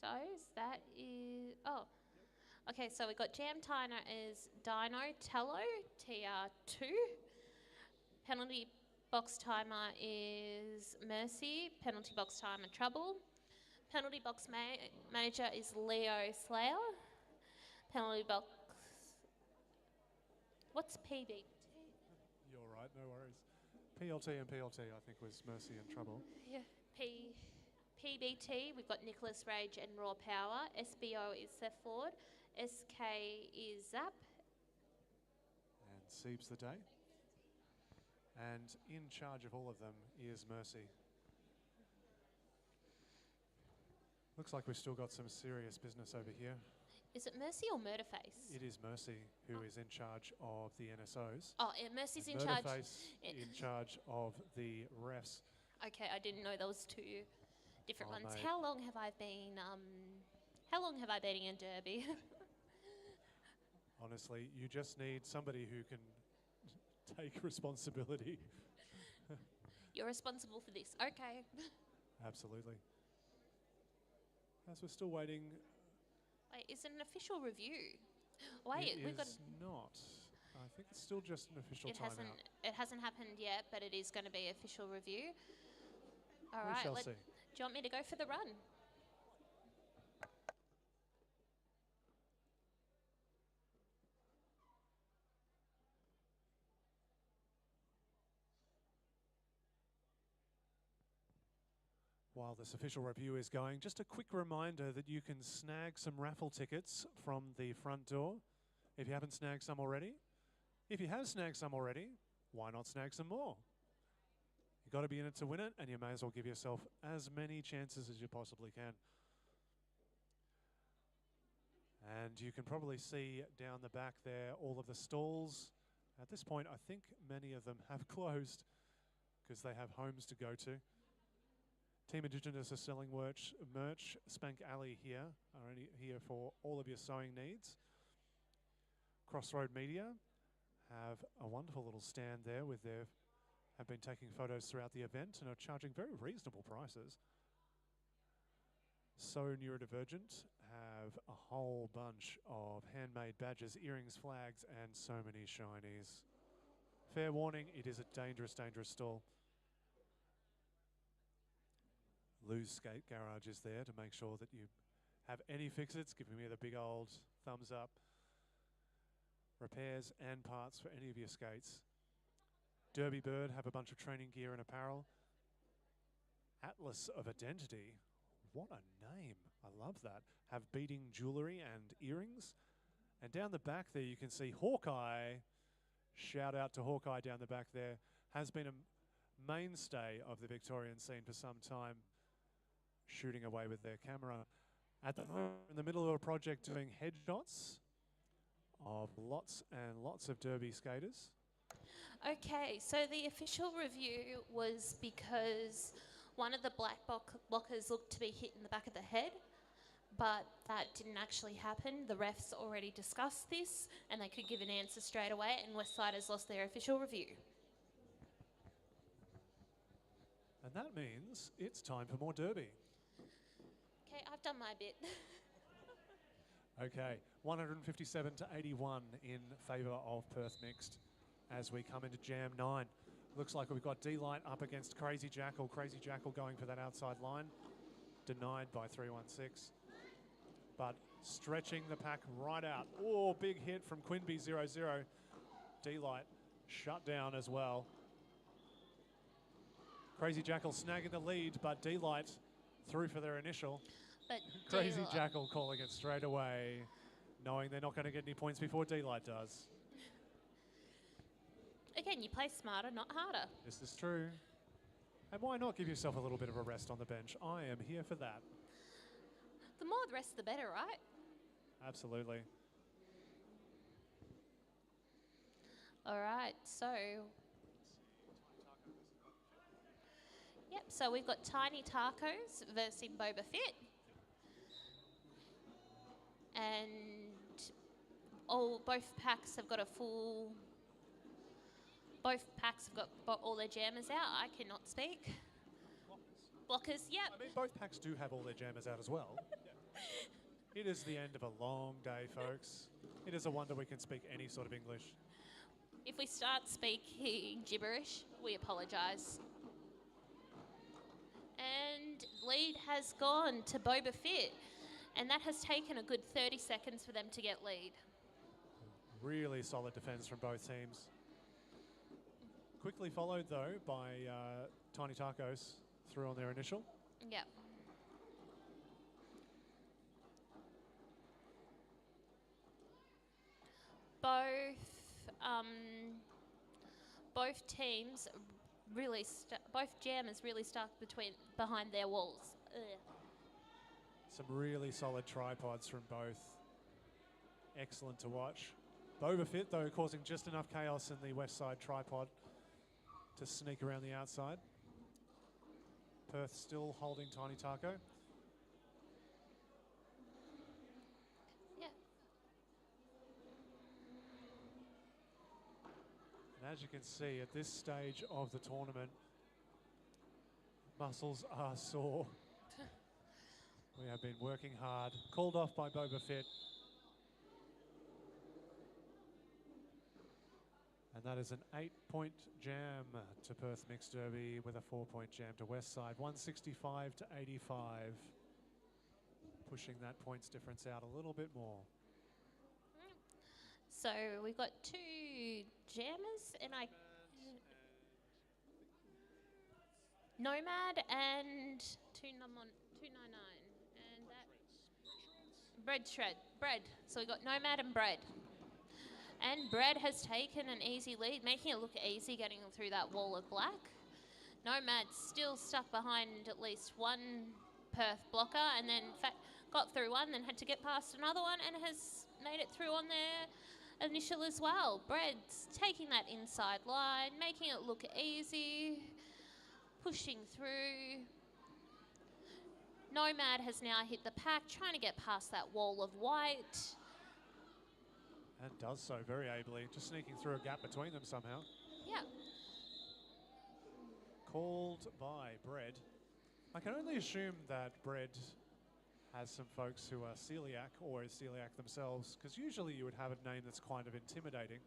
NSOs? That is... Oh. Okay, so we've got Jam Timer is Dino Tello, TR2. Penalty box timer is Mercy. Penalty box timer Trouble. Penalty box manager is Leo Slayer. Penalty box... What's PB?
You're right, no worries. PLT and PLT, I think, was Mercy and Trouble.
Yeah. PBT, we've got Nicholas Rage and Raw Power. SBO is Seth Ford. SK is Zap.
And Seeps the Day. And in charge of all of them is Mercy. Looks like we've still got some serious business over here.
Is it Mercy or Murderface?
It is Mercy who is in charge of the NSOs.
Oh, Mercy's in charge.
Murderface in charge of the refs.
Okay, I didn't know there was two different ones.
Mate.
How long have I been in Derby?
Honestly, you just need somebody who can take responsibility.
You're responsible for this. Okay.
Absolutely. As we're still waiting.
Wait, is it an official review? Wait, we've got.
It is not. I think it's still just an official timeout.
It hasn't happened yet, but it is going to be official review. All
We
right.
shall see.
Do you want me to go for the run?
While this official review is going, just a quick reminder that you can snag some raffle tickets from the front door if you haven't snagged some already. If you have snagged some already, why not snag some more? You've got to be in it to win it, and you may as well give yourself as many chances as you possibly can. And you can probably see down the back there all of the stalls. At this point, I think many of them have closed because they have homes to go to. Team Indigenous are selling merch. Spank Alley here are only here for all of your sewing needs. Crossroad Media have a wonderful little stand there with have been taking photos throughout the event and are charging very reasonable prices. So Neurodivergent have a whole bunch of handmade badges, earrings, flags, and so many shinies. Fair warning, it is a dangerous, dangerous stall. Lou's Skate Garage is there to make sure that you have any fix-its, giving me the big old thumbs up. Repairs and parts for any of your skates. Derby Bird have a bunch of training gear and apparel. Atlas of Identity, what a name, I love that. Have beading jewellery and earrings. And down the back there you can see Hawkeye. Shout out to Hawkeye down the back there. Has been a mainstay of the Victorian scene for some time, shooting away with their camera. At the moment, we're in the middle of a project doing headshots of lots and lots of derby skaters.
Okay, so the official review was because one of the black blockers looked to be hit in the back of the head, but that didn't actually happen. The refs already discussed this and they could give an answer straight away, and Westside has lost their official review.
And that means it's time for more derby.
Okay, I've done my bit.
Okay, 157 to 81 in favour of Perth Mixed as we come into Jam 9. Looks like we've got D-Light up against Crazy Jackal. Crazy Jackal going for that outside line. Denied by 316. But stretching the pack right out. Oh, big hit from Quinby 0-0. D-Light shut down as well. Crazy Jackal snagging the lead, but D-Light through for their initial.
But
Crazy Jackal calling it straight away, knowing they're not going to get any points before D-Light does.
Again, you play smarter, not harder.
This is true. And why not give yourself a little bit of a rest on the bench? I am here for that.
The more the rest, the better, right?
Absolutely.
All right, so... Yep, so we've got Tiny Tacos versus Boba Fett. And both packs have got a full... Both packs have got all their jammers out. I cannot speak. Blockers, yep.
I mean, both packs do have all their jammers out as well. It is the end of a long day, folks. It is a wonder we can speak any sort of English.
If we start speaking gibberish, we apologise. And lead has gone to Boba Fett, and that has taken a good 30 seconds for them to get lead.
Really solid defence from both teams. Quickly followed, though, by Tiny Tacos through on their initial.
Yep. Both teams really, both jammers really stuck behind their walls. Ugh.
Some really solid tripods from both. Excellent to watch. Boba Fett, though, causing just enough chaos in the Westside tripod to sneak around the outside. Perth still holding Tiny Taco.
Yeah.
And as you can see, at this stage of the tournament, muscles are sore. We have been working hard. Called off by Boba Fett. And that is an 8-point jam to Perth Mixed Derby with a 4-point jam to Westside. 165 to 85. Pushing that points difference out a little bit more.
So we've got two jammers and Nomad and 299. And that bread. So we got Nomad and Bread. And Bread has taken an easy lead, making it look easy getting through that wall of black. Nomad still stuck behind at least one Perth blocker, and then got through one, then had to get past another one, and has made it through on their initial as well. Bread's taking that inside line, making it look easy, pushing through. Nomad has now hit the pack, trying to get past that wall of white.
And does so very ably, just sneaking through a gap between them somehow.
Yeah.
Called by Bread. I can only assume that Bread has some folks who are celiac or is celiac themselves, because usually you would have a name that's kind of intimidating.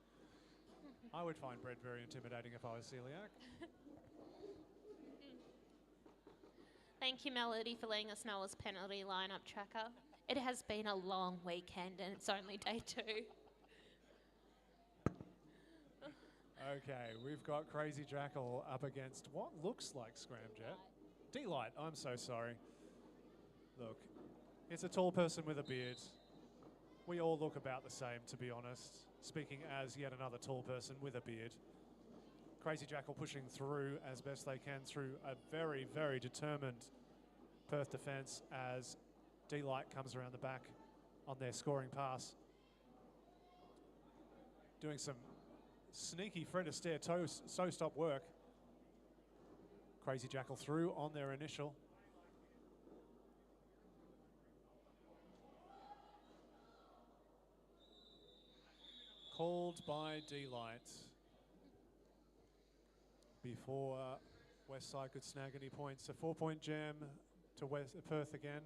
I would find Bread very intimidating if I was celiac.
Thank you, Melody, for letting us know as penalty lineup tracker. It has been a long weekend and it's only day 2.
Okay, we've got Crazy Jackal up against what looks like Scramjet. D-Light, I'm so sorry. Look, it's a tall person with a beard. We all look about the same, to be honest. Speaking as yet another tall person with a beard. Crazy Jackal pushing through as best they can through a very, very determined Perth defence as D-Light comes around the back on their scoring pass. Doing some sneaky Fred Astaire so-stop work. Crazy Jackal through on their initial. Called by D-Light before Westside could snag any points. A 4-point jam to Perth again.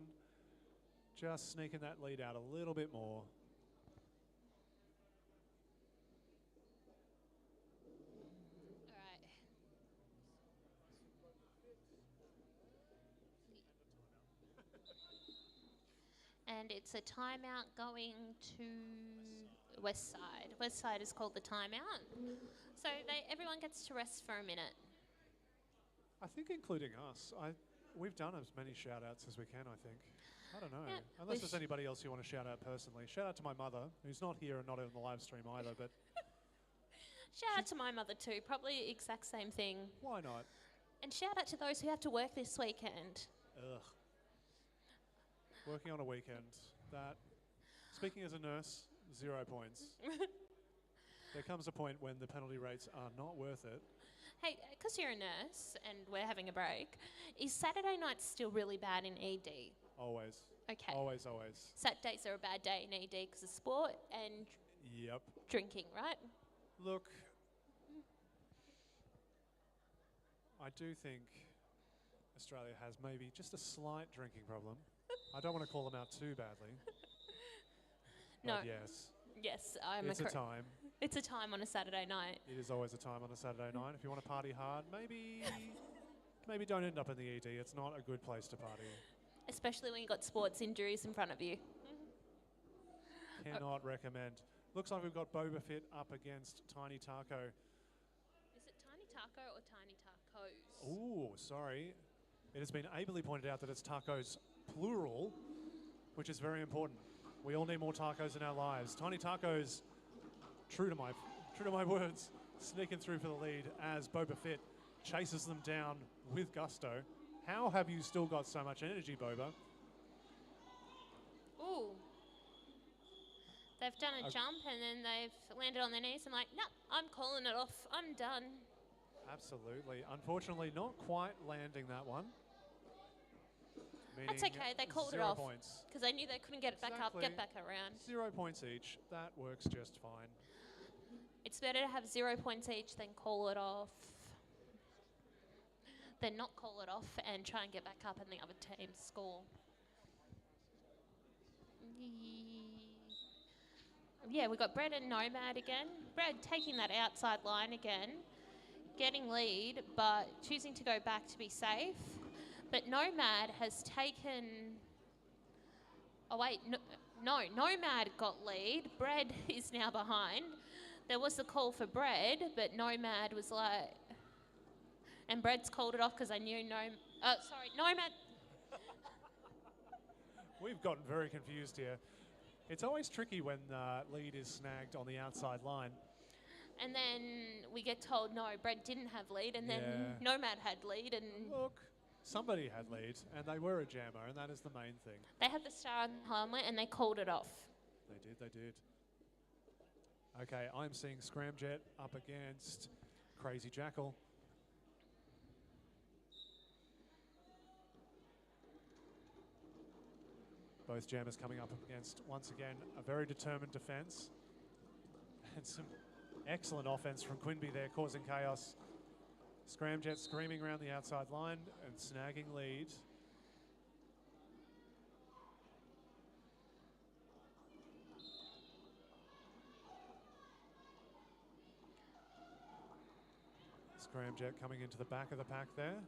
Just sneaking that lead out a little bit more.
And it's a timeout going to Westside. Westside is called the timeout. So everyone gets to rest for a minute.
I think including us. We've done as many shout-outs as we can, I think. I don't know.
Yeah,
Unless there's anybody else you want to shout out personally. Shout out to my mother, who's not here and not on the live stream either, but...
Shout out to my mother too. Probably exact same thing.
Why not?
And shout out to those who have to work this weekend.
Ugh. Working on a weekend. That, speaking as a nurse, 0 points. There comes a point when the penalty rates are not worth it.
Hey, because you're a nurse and we're having a break, is Saturday night still really bad in ED?
Always.
Okay.
Always, always.
Saturdays are a bad day in ED because of sport and
Yep.
drinking, right?
Look, I do think Australia has maybe just a slight drinking problem. I don't want to call them out too badly.
No.
But yes.
Yes,
It's a time.
It's a time on a Saturday night.
It is always a time on a Saturday night. If you want to party hard, maybe don't end up in the ED. It's not a good place to party.
Especially when you've got sports injuries in front of you.
Cannot recommend. Looks like we've got Boba Fett up against Tiny Taco.
Is it Tiny Taco or Tiny Tacos?
Ooh, sorry. It has been ably pointed out that it's tacos plural, which is very important. We all need more tacos in our lives. Tiny Tacos, true to my words, sneaking through for the lead as Boba Fett chases them down with gusto. How have you still got so much energy, Boba?
Ooh. They've done a jump and then they've landed on their knees. I'm like, no, I'm calling it off. I'm done.
Absolutely. Unfortunately, not quite landing that one.
That's okay. They called it
0
off.
points.
Because they knew they couldn't get it back up,
Exactly.
get back around.
0 points each. That works just fine.
It's better to have 0 points each than call it off. Than not call it off and try and get back up and the other team score. Yeah, we got Brad and Nomad again. Brad taking that outside line again. Getting lead, but choosing to go back to be safe. But Nomad has taken... Oh, wait. No, Nomad got lead. Brad is now behind. There was a call for Brad, but Nomad was like... And Brad's called it off because I knew Nomad...
We've gotten very confused here. It's always tricky when lead is snagged on the outside line.
And then we get told, no, Brad didn't have lead, and then Nomad had lead, and...
Look, somebody had lead, and they were a jammer, and that is the main thing.
They had the star on the helmet, and they called it off.
They did. Okay, I'm seeing Scramjet up against Crazy Jackal. Both jammers coming up against, once again, a very determined defence. And some excellent offense from Quinby there, causing chaos. Scramjet screaming around the outside line and snagging lead. Scramjet coming into the back of the pack there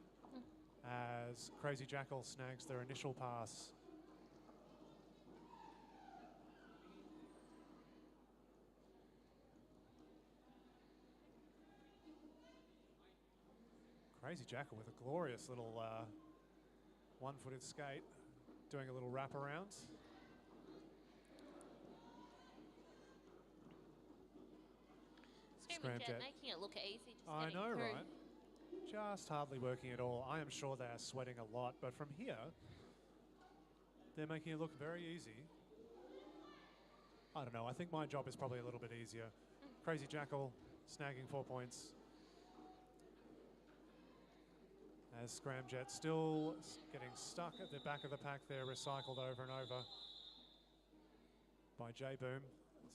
as Crazy Jackal snags their initial pass. Crazy Jackal with a glorious little one-footed skate, doing a little wrap around.
Scramjet making it look easy. Just
I
getting
know,
through.
right? Just hardly working at all. I am sure they are sweating a lot, but from here, They're making it look very easy. I don't know. I think my job is probably a little bit easier. Crazy Jackal snagging 4 points. As Scramjet still getting stuck at the back of the pack there, recycled over and over by J-Boom,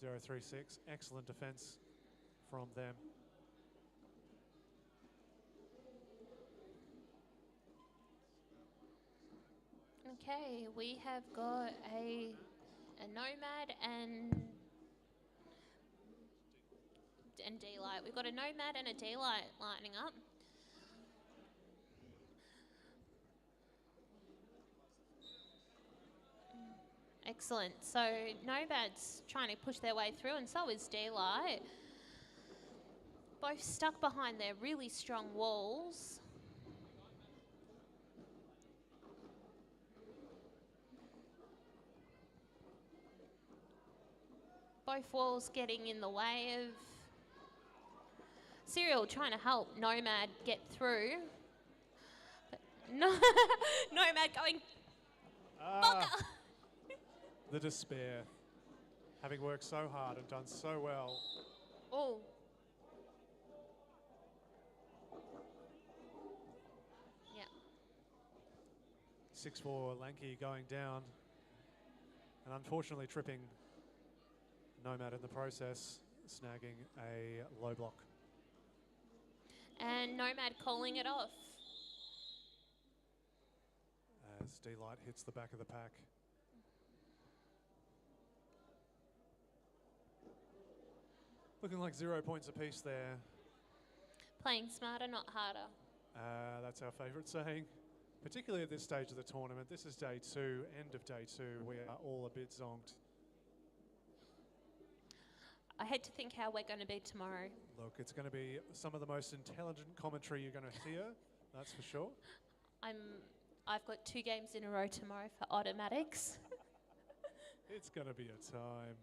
036. Excellent defense from them.
Okay, we have got a Nomad and D-Light. We've got a Nomad and a D-Light lining up. Excellent. So Nomad's trying to push their way through, and so is D-Light. Both stuck behind their really strong walls. Both walls getting in the way of Serial trying to help Nomad get through. But no, Nomad going, bugger!
The despair. Having worked so hard and done so well.
Oh. Yeah.
6'4" Lanky going down. And unfortunately tripping Nomad in the process, snagging a low block.
And Nomad calling it off.
As D-Light hits the back of the pack. Looking like 0 points apiece there.
Playing smarter, not harder.
That's our favourite saying. Particularly at this stage of the tournament. This is day 2, end of day 2. We are all a bit zonked.
I hate to think how we're going to be tomorrow.
Look, it's going to be some of the most intelligent commentary you're going to hear, that's for sure.
I've got 2 games in a row tomorrow for automatics.
It's going to be a time.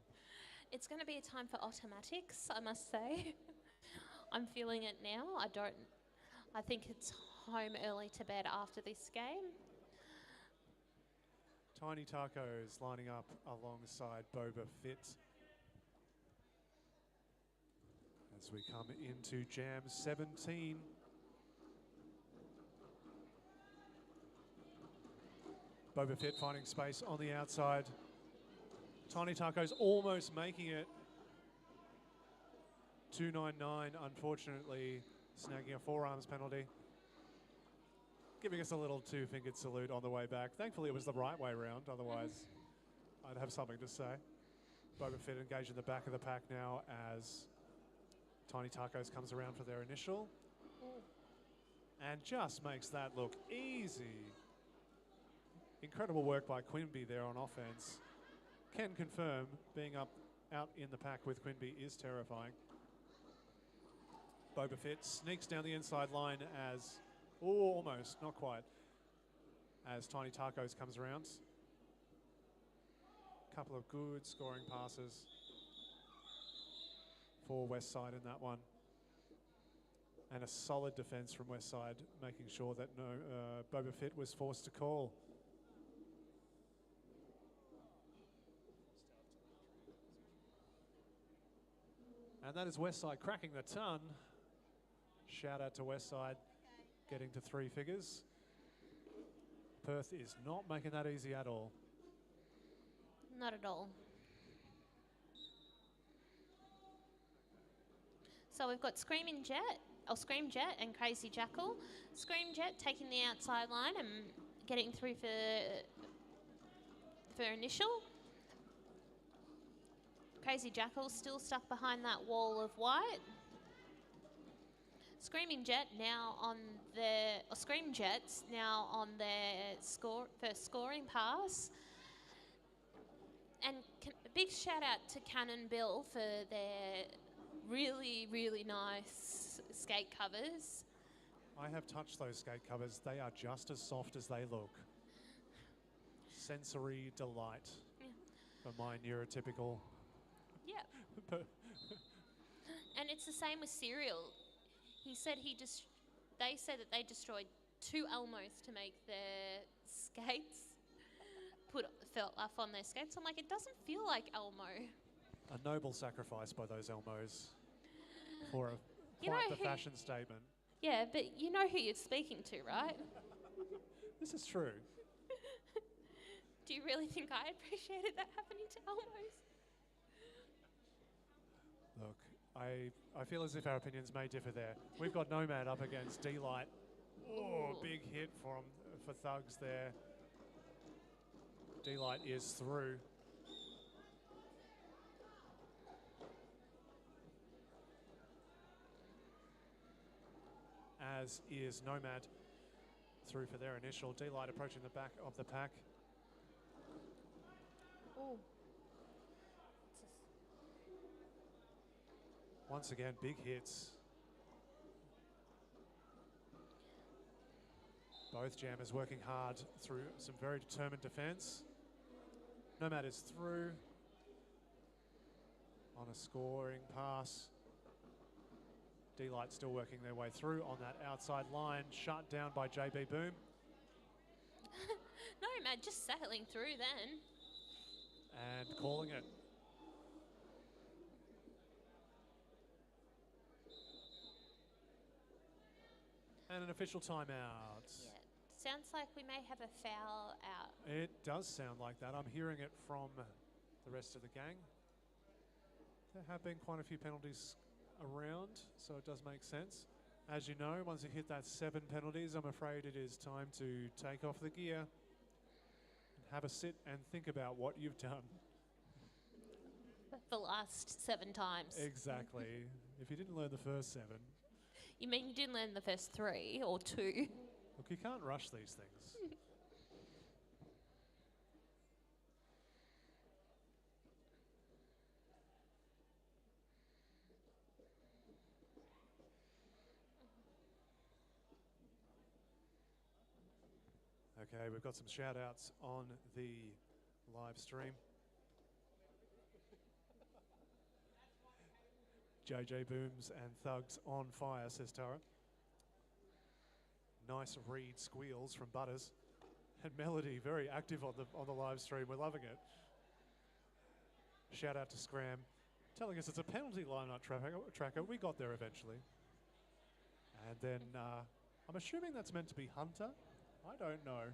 It's going to be a time for automatics, I must say. I'm feeling it now. I think it's home early to bed after this game.
Tiny Tacos lining up alongside Boba Fett. As we come into Jam 17. Boba Fett finding space on the outside. Tiny Tacos almost making it. 299, unfortunately, snagging a forearms penalty. Giving us a little 2-fingered salute on the way back. Thankfully, it was the right way round. Otherwise, I'd have something to say. Boba Fett engaged in the back of the pack now as Tiny Tacos comes around for their initial. And just makes that look easy. Incredible work by Quimby there on offense. Can confirm being out in the pack with Quimby is terrifying. Boba Fett sneaks down the inside line as, almost, not quite, as Tiny Tacos comes around. Couple of good scoring passes for Westside in that one. And a solid defense from Westside, making sure that Boba Fett was forced to call. And that is Westside cracking the ton. Shout out to Westside getting to 3 figures. Perth is not making that easy at all.
Not at all. So we've got Screaming Jet, or Scream Jet and Crazy Jackal. Scream Jet taking the outside line and getting through for initial. Crazy Jackal still stuck behind that wall of white. Screaming Jet now on Scream Jets now on their first scoring pass. And a big shout out to Cannon Bill for their really, really nice skate covers.
I have touched those skate covers. They are just as soft as they look. Sensory delight for my neurotypical.
Yeah. And it's the same with Serial. He said they said that they destroyed 2 Elmos to make their skates. Put fell off on their skates. I'm like, it doesn't feel like Elmo.
A noble sacrifice by those Elmos for
You
quite
know
the fashion statement.
Yeah, but you know who you're speaking to, right?
This is true.
Do you really think I appreciated that happening to Elmos?
Look, I feel as if our opinions may differ there. We've got Nomad up against D-Light. Oh,
Ooh.
big hit for Thugs there. D-Light is through. As is Nomad through for their initial. D-Light approaching the back of the pack.
Ooh.
Once again, big hits. Both jammers working hard through some very determined defense. Nomad is through on a scoring pass. D-Light still working their way through on that outside line, shut down by JB Boom.
Nomad just sailing through then.
And calling it. And an official timeout.
Yeah. Sounds like we may have a foul out.
It does sound like that. I'm hearing it from the rest of the gang. There have been quite a few penalties around, so it does make sense. As you know, once you hit that 7 penalties, I'm afraid it is time to take off the gear and have a sit and think about what you've done.
The last 7 times.
Exactly. If you didn't learn the first 7.
You mean you didn't learn the first 3 or 2?
Look, you can't rush these things. Okay, we've got some shout outs on the live stream. JJ Booms and Thugs on fire, says Tara. Nice read squeals from Butters. And Melody, very active on the live stream. We're loving it. Shout out to Scram, telling us it's a penalty lineup tracker. We got there eventually. And then I'm assuming that's meant to be Hunter. I don't know.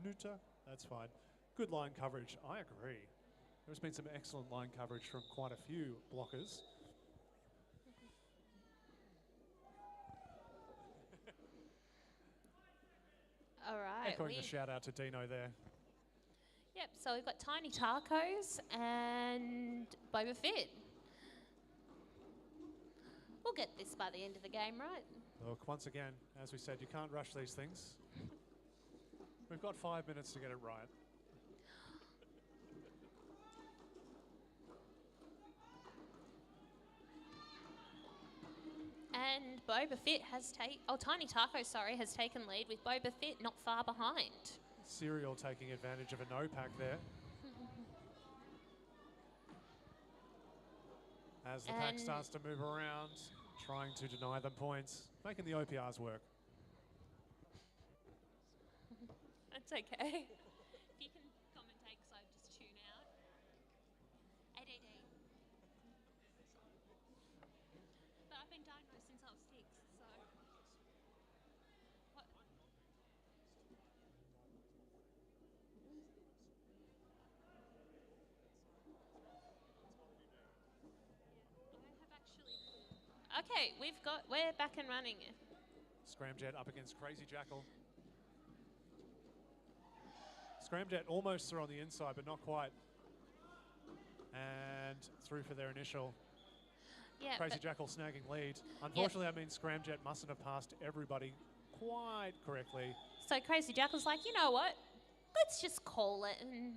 Nuta, that's fine. Good line coverage, I agree. There's been some excellent line coverage from quite a few blockers.
All right.
Echoing the shout out to Dino there.
Yep, so we've got Tiny Tacos and Boba Fett. We'll get this by the end of the game, right?
Look, once again, as we said, you can't rush these things. We've got 5 minutes to get it right.
And Boba Fett has Tiny Taco, sorry, has taken lead with Boba Fett not far behind.
Serial taking advantage of a no pack there. As the pack starts to move around, trying to deny them points, making the OPRs work.
That's okay. If you can commentate, because I just tune out. ADD. But I've been diagnosed since I was 6, so. What? I have actually. Okay, we're back and running.
Scramjet up against Crazy Jackal. Scramjet almost through on the inside, but not quite. And through for their initial.
Yeah,
Crazy Jackal snagging lead. Unfortunately, that means Scramjet mustn't have passed everybody quite correctly.
So Crazy Jackal's like, you know what? Let's just call it. And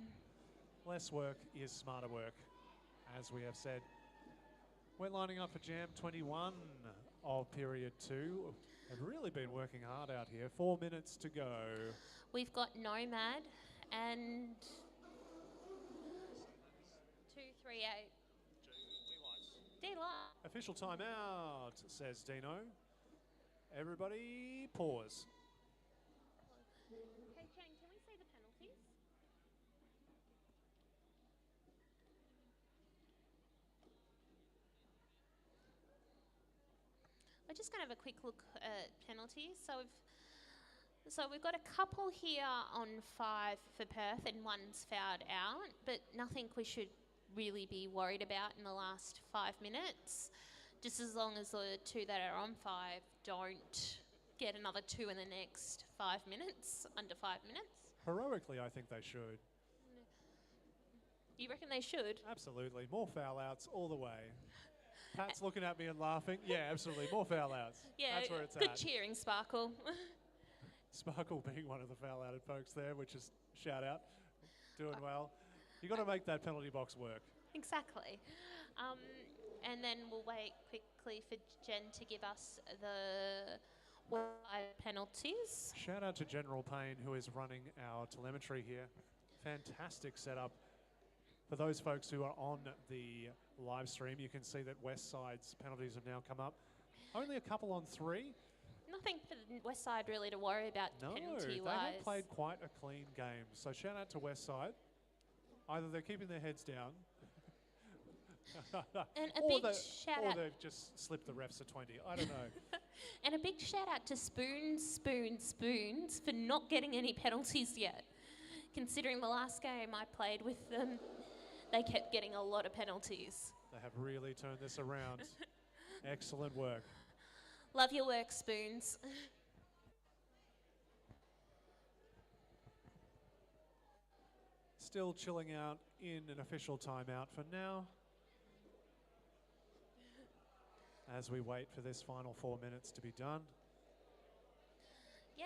Less work is smarter work, as we have said. We're lining up for Jam 21 of period 2. They've really been working hard out here. 4 minutes to go.
we've got Nomad and 238. D-Light.
Official timeout, says Dino. Everybody pause.
Hey, Jane, can we see the penalties? we're just going to have a quick look at penalties. So we've got a couple here on 5 for Perth and one's fouled out, but nothing we should really be worried about in the last 5 minutes. Just as long as the 2 that are on 5 don't get another 2 in the next 5 minutes, under 5 minutes.
Heroically, I think they should.
You reckon they should?
Absolutely. More foul outs all the way. Pat's looking at me and laughing. Yeah, absolutely. More foul outs.
Yeah,
that's where it's
good
at.
cheering, Sparkle.
Sparkle being one of the foul outed folks there, which is shout out. Doing well. You got to make that penalty box work.
Exactly. And then we'll wait quickly for Jen to give us the penalties.
Shout out to General Payne, who is running our telemetry here. Fantastic setup. For those folks who are on the live stream, you can see that Westside's penalties have now come up. Only a couple on 3.
Nothing for the Westside really to worry about penalty-wise.
No, they have played quite a clean game. So shout out to Westside. Either they're keeping their heads down,
and a
or
big shout out.
Or they've just slipped the refs a 20. I don't know.
And a big shout out to Spoons for not getting any penalties yet. Considering the last game I played with them, they kept getting a lot of penalties.
They have really turned this around. Excellent work.
Love your work, Spoons.
Still chilling out in an official timeout for now. As we wait for this final 4 minutes to be done.
Yeah,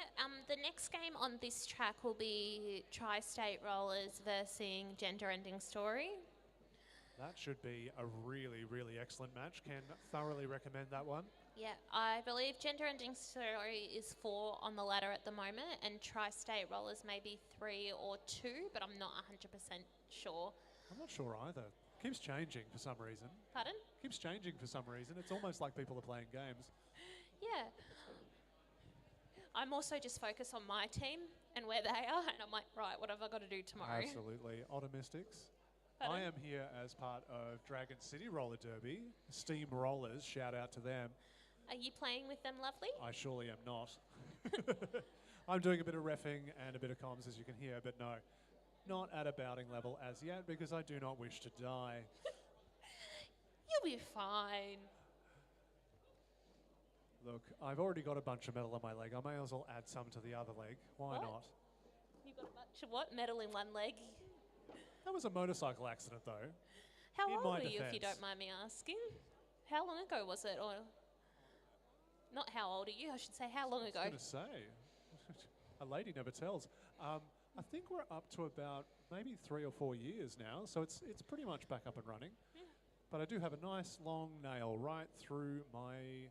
the next game on this track will be Tri-State Rollers versus Gender Ending Story.
That should be a really, really excellent match. Can thoroughly recommend that one.
Yeah, I believe Gender Ending Story is 4 on the ladder at the moment, and Tri-State Rollers maybe 3 or 2, but I'm not 100% sure.
I'm not sure either. Keeps changing for some reason.
Pardon?
Keeps changing for some reason. It's almost like people are playing games.
Yeah. I'm also just focused on my team and where they are, and I'm like, right, what have I got to do tomorrow?
Absolutely. Otta Mystics.
Pardon?
I am here as part of Dragon City Roller Derby. Steam Rollers, shout out to them.
Are you playing with them, lovely?
I surely am not. I'm doing a bit of reffing and a bit of comms, as you can hear, but no, not at a bouting level as yet, because I do not wish to die.
You'll be fine.
Look, I've already got a bunch of metal on my leg. I may as well add some to the other leg. Why
What?
not?
You've got a bunch of what? Metal in one leg?
That was a motorcycle accident, though.
How
In
old
my
were you, if you
defence.
don't mind me asking? How long ago was it? Or not how old are you? I should say how long ago.
I was going to say, a lady never tells. I think we're up to about maybe 3 or 4 years now, so it's pretty much back up and running.
Yeah.
But I do have a nice long nail right through my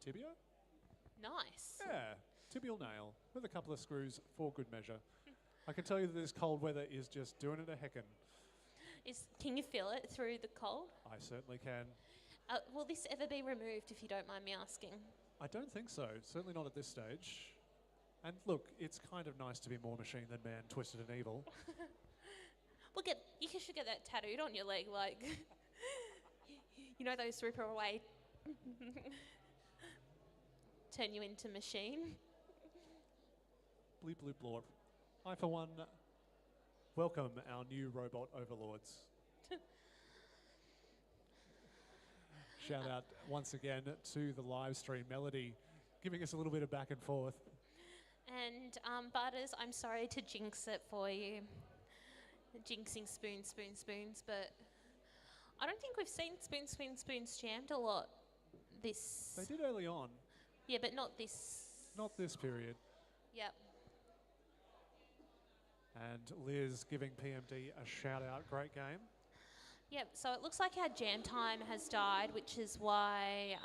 tibia.
Nice.
Yeah, tibial nail with a couple of screws for good measure. I can tell you that this cold weather is just doing it a heckin'.
Can you feel it through the cold?
I certainly can.
Will this ever be removed, if you don't mind me asking?
I don't think so, certainly not at this stage. And look, it's kind of nice to be more machine than man, twisted and evil.
You should get that tattooed on your leg, like, you know those ripper away, turn you into machine.
Bleep, bloop, blorp. I, for one, welcome our new robot overlords. Shout out once again to the live stream Melody, giving us a little bit of back and forth.
And Butters, I'm sorry to jinx it for you. Jinxing spoons, but I don't think we've seen spoons jammed a lot this.
They did early on.
Yeah, but not this.
Not this period.
Yep.
And Liz giving PMD a shout out. Great game.
Yep, so it looks like our jam time has died, which is why,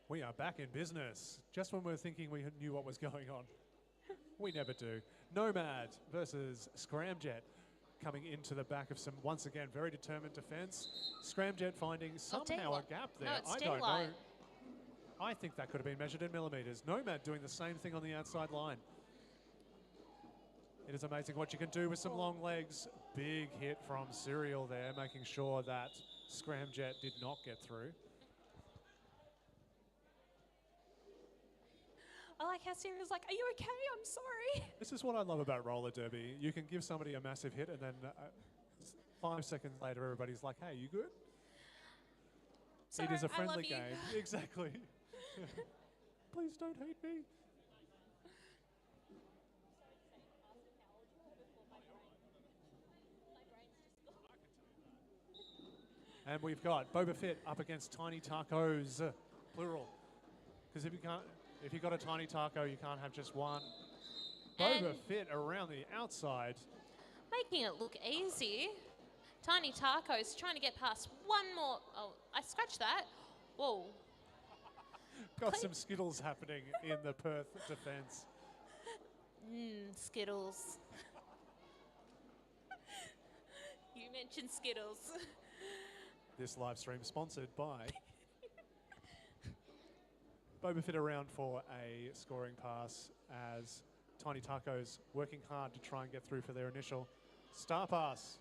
We are back in business. Just when we're thinking we knew what was going on. We never do. Nomad versus Scramjet coming into the back of some, once again, very determined defense. Scramjet finding somehow a gap there.
No, it's
I don't
daylight.
know. I think that could have been measured in millimeters. Nomad doing the same thing on the outside line. It is amazing what you can do with some long legs. Big hit from Serial there, making sure that Scramjet did not get through.
I like how Sirius like, are you okay? I'm sorry.
This is what I love about roller derby. You can give somebody a massive hit and then 5 seconds later everybody's like, hey, you good?
Sorry,
it is a
I love
friendly
you.
game. Exactly. Please don't hate me. And we've got Boba Fett up against Tiny Tacos, plural. Because if you've got a tiny taco, you can't have just one. Boba Fett around the outside.
Making it look easy. Tiny Tacos trying to get past one more. Oh, I scratched that. Whoa.
Got some Skittles happening in the Perth defence.
Skittles. You mentioned Skittles.
This live stream sponsored by Boba Fett around for a scoring pass as Tiny Tacos working hard to try and get through for their initial star pass.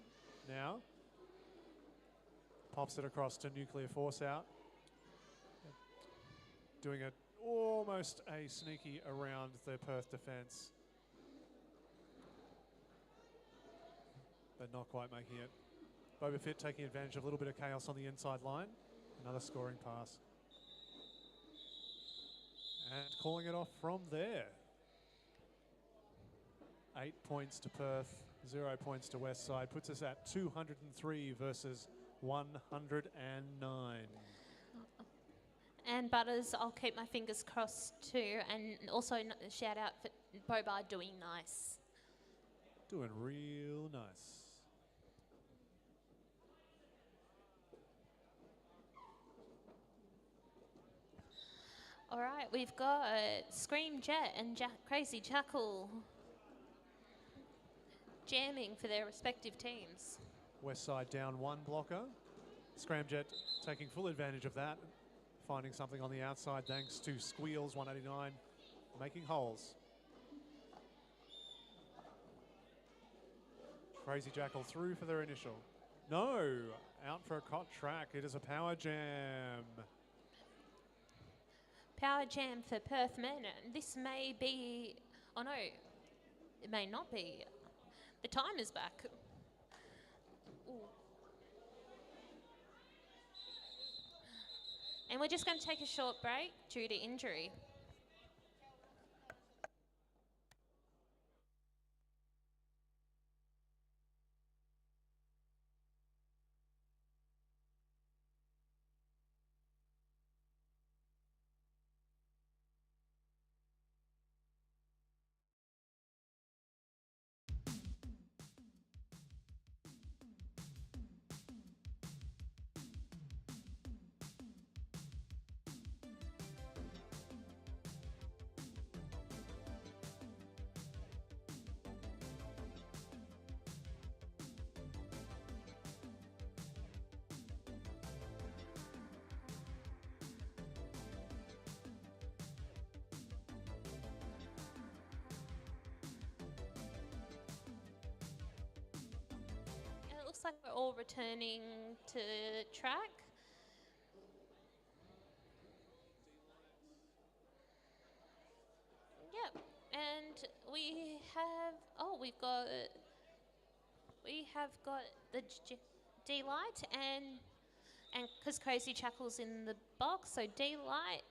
Now pops it across to Nuclear Force out. Doing almost a sneaky around the Perth defence. But not quite making it. Boba Fett taking advantage of a little bit of chaos on the inside line. Another scoring pass. And calling it off from there. 8 points to Perth, 0 points to Westside. Puts us at 203 versus 109.
And Butters, I'll keep my fingers crossed too. And also shout out for Boba doing nice.
Doing real nice.
All right, we've got Screamjet and Crazy Jackal jamming for their respective teams.
Westside down one blocker. Scramjet taking full advantage of that. Finding something on the outside thanks to Squeals 189 making holes. Crazy Jackal through for their initial. No, out for a cot track. It is a power jam.
Power jam for Perth men. This may be, oh no, it may not be. The time is back. Ooh. And we're just going to take a short break due to injury. Looks like we're all returning to track. Yep, and we have got the D-Light and because Crazy Chuckle's in the box, so D-Light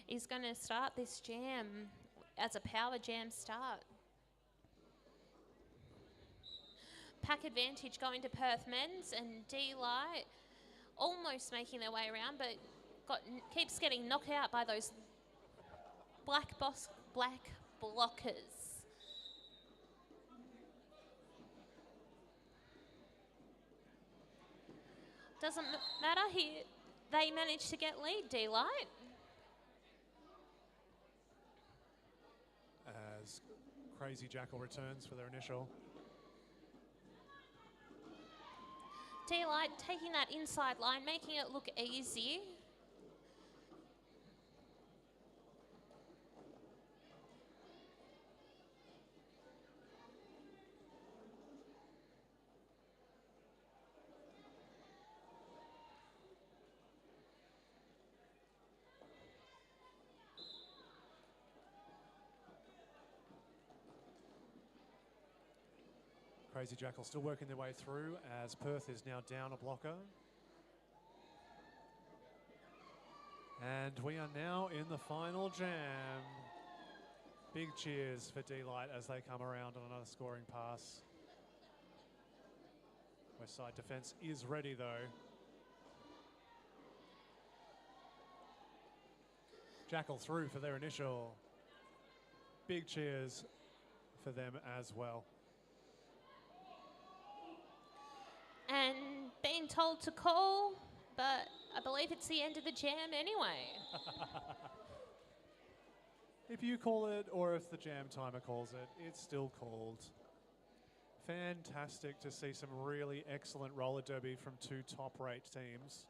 is going to start this jam as a power jam start. Pack advantage going to Perth men's and D-Light almost making their way around, but keeps getting knocked out by those black blockers. Doesn't matter here. They managed to get lead, D-Light.
As Crazy Jackal returns for their initial.
D-Light taking that inside line, making it look easy.
Crazy Jackal still working their way through as Perth is now down a blocker. And we are now in the final jam. Big cheers for D-Light as they come around on another scoring pass. Westside defence is ready though. Jackal through for their initial. Big cheers for them as well.
And being told to call, but I believe it's the end of the jam anyway.
If you call it or if the jam timer calls it, it's still called. Fantastic to see some really excellent roller derby from two top-rate teams.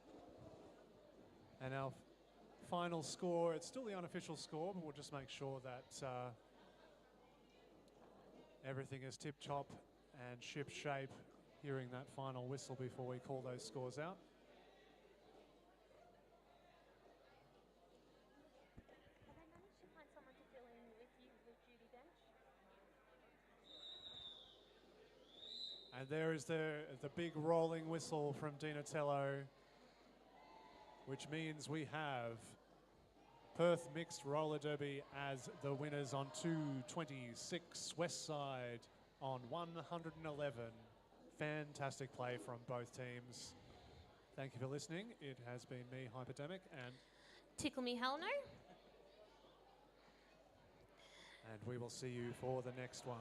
And our final score, it's still the unofficial score, but we'll just make sure that everything is tip-top and ship-shape, hearing that final whistle before we call those scores out.
Have I managed to find someone to fill in with you with Judy Bench?
And there is the big rolling whistle from Dinatello, which means we have Perth Mixed Roller Derby as the winners on 226, Westside on 111. Fantastic play from both teams. Thank you for listening. It has been me, Hyperdemic, and
Tickle Me Hell No.
we will see you for the next one.